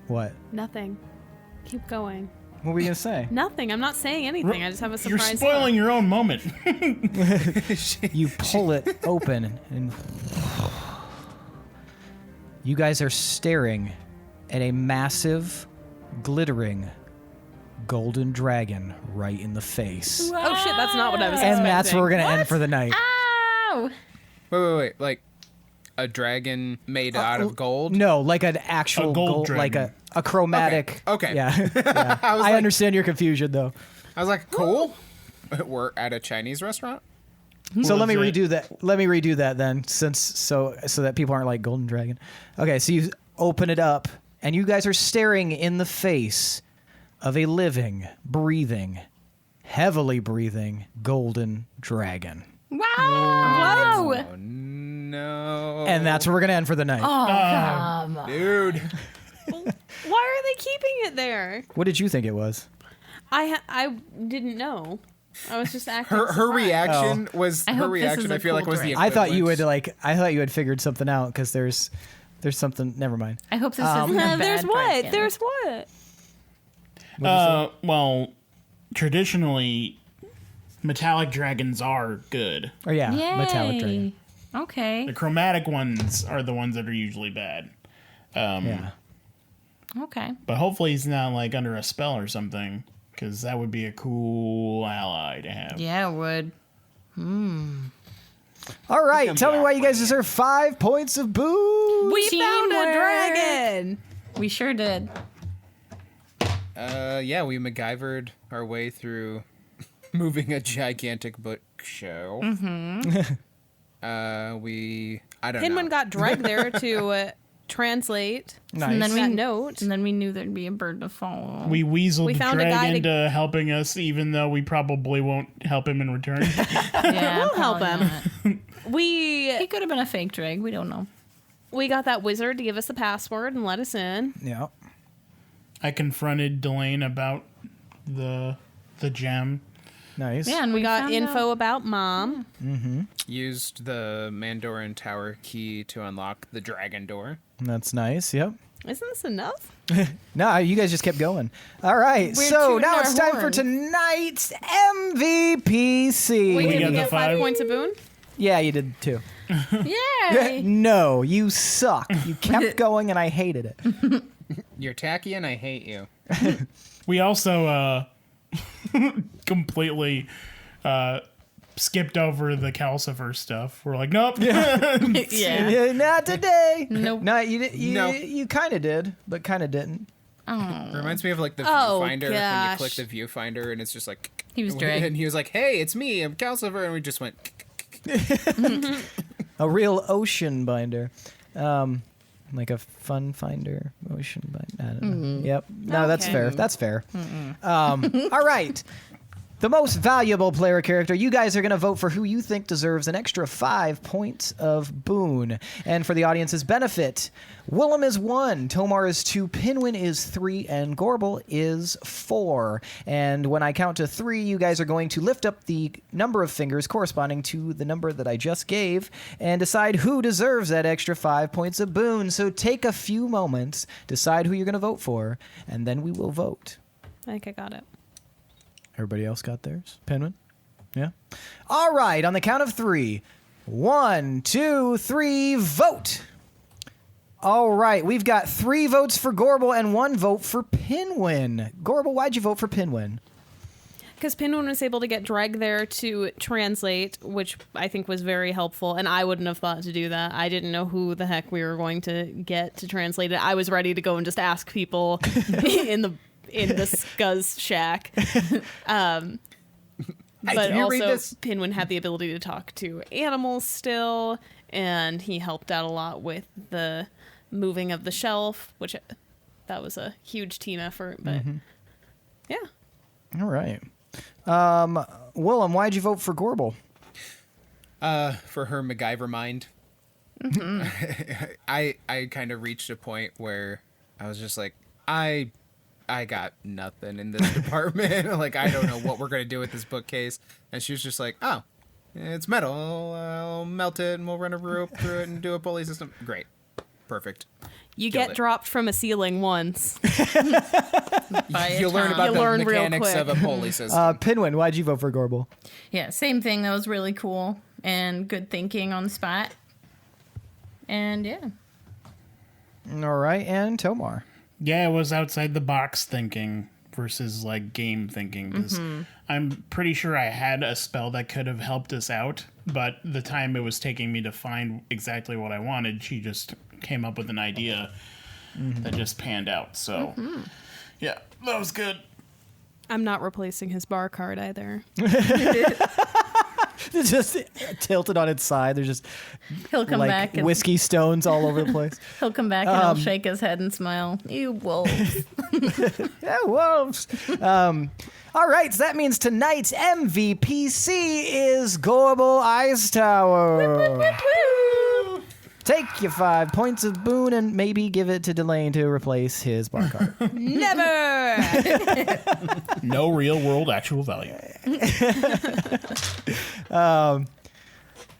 What? Nothing. Keep going. What were you going to say? Nothing. I'm not saying anything. I just have a You're surprise. spoiling your own moment. You pull it open, and you guys are staring at a massive, glittering, golden dragon right in the face. Oh shit, that's not what I was expecting. And that's where we're going to end for the night. Ow! Wait. Like a dragon made out of gold? No, like an actual A gold like dragon. a chromatic. Okay. Yeah. Yeah. I understand your confusion, though. I was like, cool. We're at a Chinese restaurant? So let me Was it- redo that. Let me redo that then, so that people aren't like golden dragon. Okay, so you open it up, and you guys are staring in the face of a living, breathing, heavily breathing golden dragon. Wow! Oh, no. And that's where we're gonna end for the night. Oh, come on. Dude. Why are they keeping it there? What did you think it was? I didn't know. I was just acting. Her surprised. reaction was I her hope this is reaction. a I feel cool like was the. drink. I thought you equivalent. had figured something out because there's something. Never mind. I hope this isn't a bad There's what? dragon. There's what? Well, traditionally, metallic dragons are good. Oh yeah, Yay. metallic dragon. Okay. The chromatic ones are the ones that are usually bad. Yeah. Okay. But hopefully he's not like under a spell or something, because that would be a cool ally to have. Yeah, it would. All right, tell me why you guys deserve 5 points of boo. We found a Teamwork. dragon. We sure did. Yeah, we MacGyvered our way through moving a gigantic bookshelf. Mm-hmm. I don't know. Pinwin got dragged there to translate Nice. And then that note. And then we knew there'd be a bird to follow. We weaseled We the found a guy dragon to- into helping us, even though we probably won't help him in return. Yeah, We'll help probably him. not. We He could have been a fake drag. We don't know. got that wizard to give us the password and let us in. Yeah. I confronted Delane about the gem. Nice. Yeah, and We got found info out- about Mom. Used the Mandoran Tower key to unlock the dragon door. That's nice. Yep. Isn't this enough? No, you guys just kept going. All right, We're so tooting now our it's time for horn. tonight's MVPC. Wait, We did got we the get 5 5? points of boon? Yeah, you did too. Yay! No, you suck. You kept going and I hated it. You're tacky and I hate you. We also completely skipped over the Calcifer stuff. We're like, nope. Yeah. Yeah, not today. Nope. No, you No. you kind of did, but kind of didn't. Oh. It reminds me of like the Oh, viewfinder when you gosh. click the viewfinder and it's just like He was dragged. and he was like, "Hey, it's me, I'm Calcifer," and we just went. A real ocean binder. Like a fun finder ocean binder. I don't know. Yep. No, that's Okay. fair. That's fair. All right. The most valuable player character. You guys are going to vote for who you think deserves an extra 5 points of boon. And for the audience's benefit, Willem is 1, Tomar is 2, Pinwin is 3, and Gorbel is 4. And when I count to 3, you guys are going to lift up the number of fingers corresponding to the number that I just gave and decide who deserves that extra 5 points of boon. So take a few moments, decide who you're going to vote for, and then we will vote. I think I got it. Everybody else got theirs? Penguin? Yeah? All right, on the count of 3. 1, 2, 3, vote! All right, we've got 3 votes for Gorbel and 1 vote for Pinwin. Gorbel, why'd you vote for Pinwin? Because Pinwin was able to get dragged there to translate, which I think was very helpful, and I wouldn't have thought to do that. I didn't know who the heck we were going to get to translate it. I was ready to go and just ask people in the Scuzz shack. But can you read also, this? Pinwin had the ability to talk to animals still, and he helped out a lot with the moving of the shelf, which that was a huge team effort. But yeah, All right. Willem, why'd you vote for Gorbel? For her MacGyver mind. I kind of reached a point where I was just like, I got nothing in this department. Like, I don't know what we're going to do with this bookcase. And she was just like, oh, it's metal. I'll melt it and we'll run a rope through it and do a pulley system. Great. Perfect. you Killed get it. dropped from a ceiling once. You'll learn about You the learn real mechanics quick. of a pulley system. Pinwin, why'd you vote for Gorbel? Yeah, same thing. That was really cool and good thinking on the spot. And yeah. All right, and Tomar. Yeah, it was outside the box thinking versus like game thinking. 'Cause I'm pretty sure I had a spell that could have helped us out, but the time it was taking me to find exactly what I wanted, she just came up with an idea that just panned out. So, yeah, that was good. I'm not replacing his bar card either. It's just tilted on its side. There's just He'll come like back and whiskey stones all over the place. he'll come back and he'll shake his head and smile. You wolves. Yeah, wolves. All right, so that means tonight's MVPC is Gorbel Icetower. Take your 5 points of boon and maybe give it to Delane to replace his bar card. Never. No real world actual value.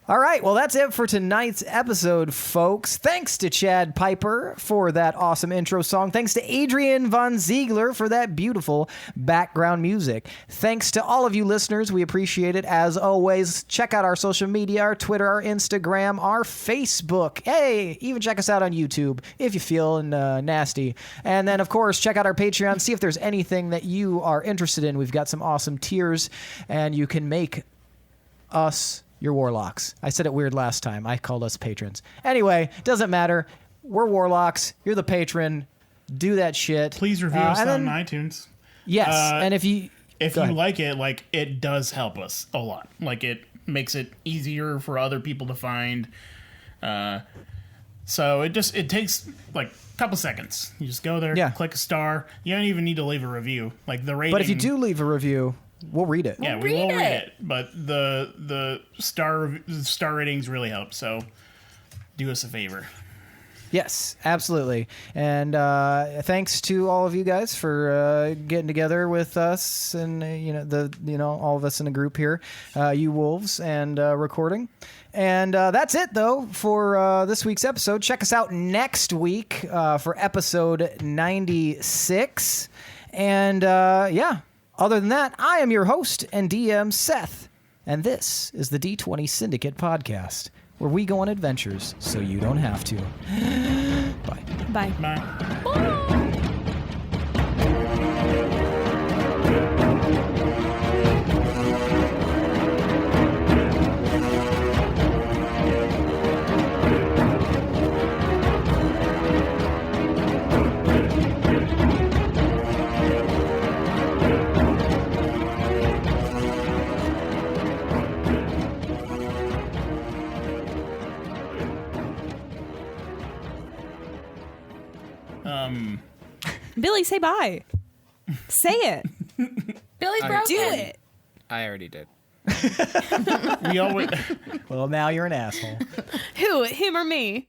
All right, well, that's it for tonight's episode, folks. Thanks to Chad Pieper for that awesome intro song. Thanks to Adrian Von Ziegler for that beautiful background music. Thanks to all of you listeners. We appreciate it. As always, check out our social media, our Twitter, our Instagram, our Facebook. Hey, even check us out on YouTube if you feel nasty. And then, of course, check out our Patreon. See if there's anything that you are interested in. We've got some awesome tiers, and you can make us your warlocks. I said it weird last time. I called us patrons. Anyway, doesn't matter. We're warlocks. You're the patron. Do that shit. Please review us on iTunes. Yes, and if you like it, like it does help us a lot. Like it makes it easier for other people to find. So it takes like a couple seconds. You just go there, click a star. You don't even need to leave a review. Like the rating. But if you do leave a review, we'll read it. Yeah, we will read it. But the star ratings really help. So do us a favor. Yes, absolutely. And thanks to all of you guys for getting together with us and all of us in a group here, you wolves, and recording. And that's it though for this week's episode. Check us out next week for episode 96. And other than that, I am your host and DM, Seth, and this is the D20 Syndicate podcast, where we go on adventures so you don't have to. Bye. Bye. Bye. Billy, say bye. Say it. Billy's broken. Do it. I already did. We always. Well, now you're an asshole. Who? Him or me?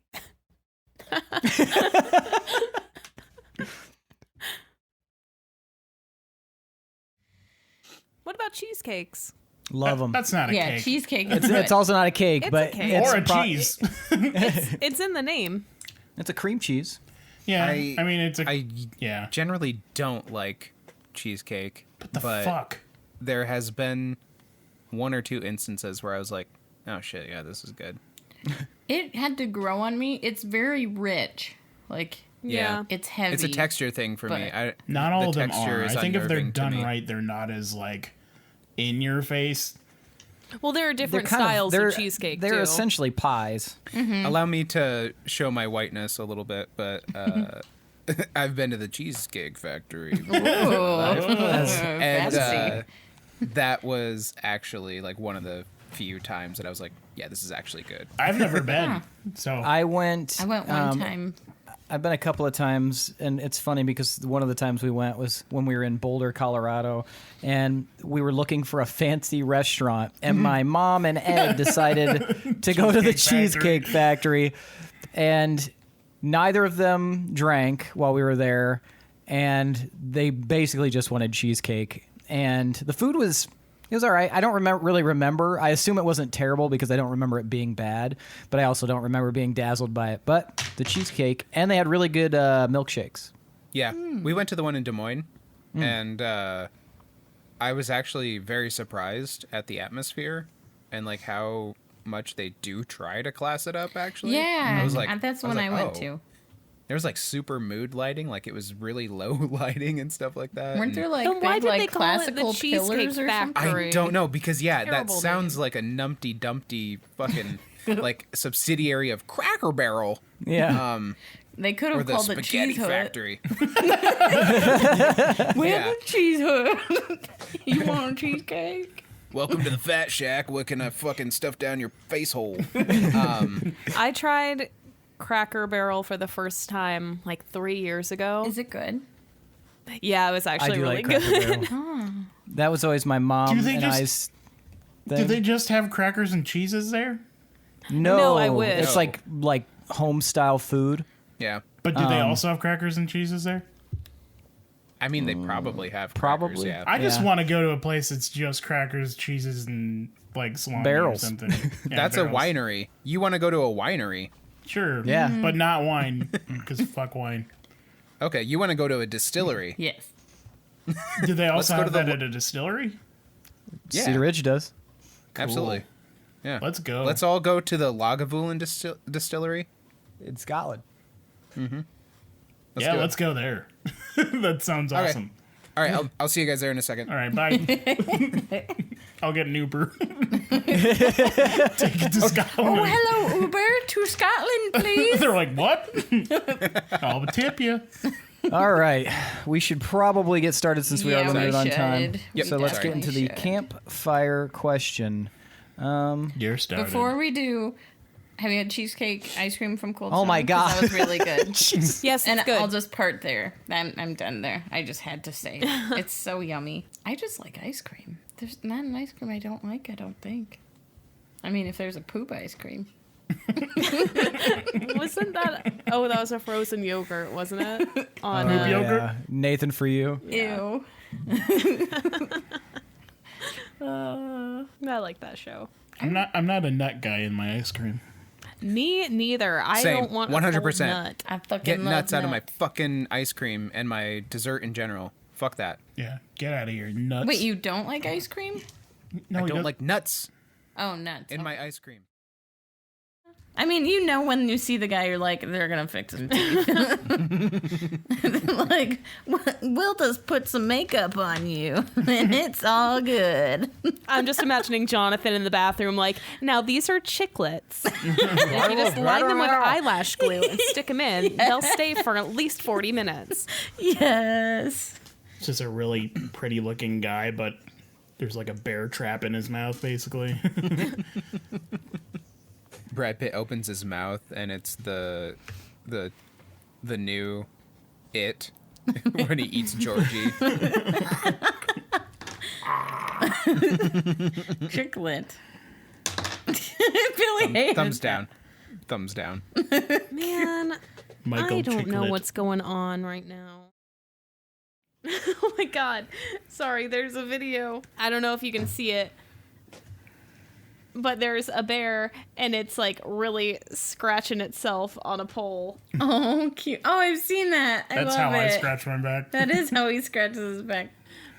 What about cheesecakes? Love them. That's not a cake. Cheesecake. It's also not a cake, It's but a cake. it's Or a cheese. It's in the name. It's a cream cheese. Yeah, I mean it's a. I yeah. generally don't like cheesecake, The fuck. there has been one or two instances where I was like, oh shit, yeah, this is good. It had to grow on me. It's very rich. Like, Yeah. it's heavy. It's a texture thing for me. but Not all the of them texture are. is I think if they're unnerving to done me. right, they're not as like in your face. Well, there are different They're kind styles they're, of cheesecake, They're too. essentially pies. Allow me to show my whiteness a little bit, but I've been to the Cheesecake Factory. And fancy. that was actually like one of the few times that I was like, yeah, this is actually good. I've never been, so I went I went one time. I've been a couple of times, and it's funny because one of the times we went was when we were in Boulder, Colorado, and we were looking for a fancy restaurant, and my mom and Ed decided to go to the Cheesecake Factory, and neither of them drank while we were there, and they basically just wanted cheesecake, and the food was... It was all right. I don't really remember. I assume it wasn't terrible because I don't remember it being bad, but I also don't remember being dazzled by it. But the cheesecake, and they had really good milkshakes. Yeah, we went to the one in Des Moines, and I was actually very surprised at the atmosphere and like how much they do try to class it up. Actually, Yeah, I was like, that's I was when I like, went oh. to. There was like super mood lighting, like it was really low lighting and stuff like that. Weren't there and like Then why big, did like they call it the classical Cheesecake pillars or something? Factory? I don't know because that Terrible sounds like a Numpty Dumpty fucking like subsidiary of Cracker Barrel. Yeah. They could Or have the called it Spaghetti Cheese Hut. Factory. We Yeah. have a Cheese Hut. You want a cheesecake? Welcome to the Fat Shack. What can I fucking stuff down your face hole? I tried Cracker Barrel for the first time like 3 years ago. Is it good? Yeah, it was I actually do really like Cracker good. Barrel. That was always my mom Do they and just- I's do thing. they just have crackers and cheeses there? No, No, I wish. It's like home style food. Yeah. But do they also have crackers and cheeses there? I mean, they probably have Probably. crackers, yeah. I just Yeah. want to go to a place that's just crackers, cheeses, and like salami Barrels. or something. Yeah, That's barrels. a winery. You want to go to a winery. Sure. Yeah. But not wine, because fuck wine. Okay, you want to go to a distillery. Yes. Do they also go to have the that lo- at a distillery? Yeah. Cedar Ridge does. Absolutely. Yeah. Let's go. Let's all go to the Lagavulin distillery. In Scotland. yeah, go. let's go there. That sounds Okay. awesome. All right, I'll see you guys there in a second. All right, bye. I'll get an Uber. Take it to Scotland. Oh, hello, Uber to Scotland, please. They're like, what? I'll tip you. All right. We should probably get started since we are Yeah, we limited on time. should. Yep. So let's get into the Definitely should. campfire question. You're started. Before we do, have you had cheesecake ice cream from Cold Oh my Stone? 'Cause God. that was really good. Yes, And it's good. I'll just part there. I'm done there. I just had to say. It's so yummy. I just like ice cream. There's not an ice cream I don't like, I don't think. I mean, if there's a poop ice cream. Wasn't that? Oh, that was a frozen yogurt, wasn't it? On Poop yogurt? Yeah. Nathan, for you. Ew. I like that show. I'm not a nut guy in my ice cream. Me neither. I Same. don't want 100%. a whole nut. I fucking Get love nuts out of my nuts. fucking ice cream and my dessert in general. Fuck that. Yeah, get out of here, nuts. Wait, you don't like ice cream? no, I he don't does- like nuts Oh, nuts. in Okay. my ice cream. I mean, you know when you see the guy, you're like, they're gonna fix his teeth. Like, we'll just put some makeup on you, and it's all good. I'm just imagining Jonathan in the bathroom, like, now these are chiclets. If you just line them with eyelash glue and stick them in, they'll stay for at least 40 minutes. Yes. It's just a really pretty looking guy, but there's like a bear trap in his mouth, basically. Brad Pitt opens his mouth and it's the new It when he eats Georgie. Chiclet. Billy hated Thumbs that. down. Thumbs down. Man, Michael I don't know Chiclet. what's going on right now. Oh my god. Sorry, there's a video. I don't know if you can see it. But there's a bear and it's like really scratching itself on a pole. Oh, cute. Oh, I've seen that. I That's love how I it. scratch my back. That is how he scratches his back.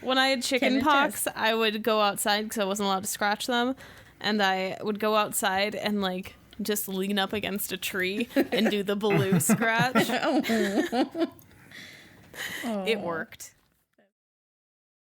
When I had chicken Can pox, attest. I would go outside because I wasn't allowed to scratch them. And I would go outside and like just lean up against a tree and do the baloo scratch. It worked.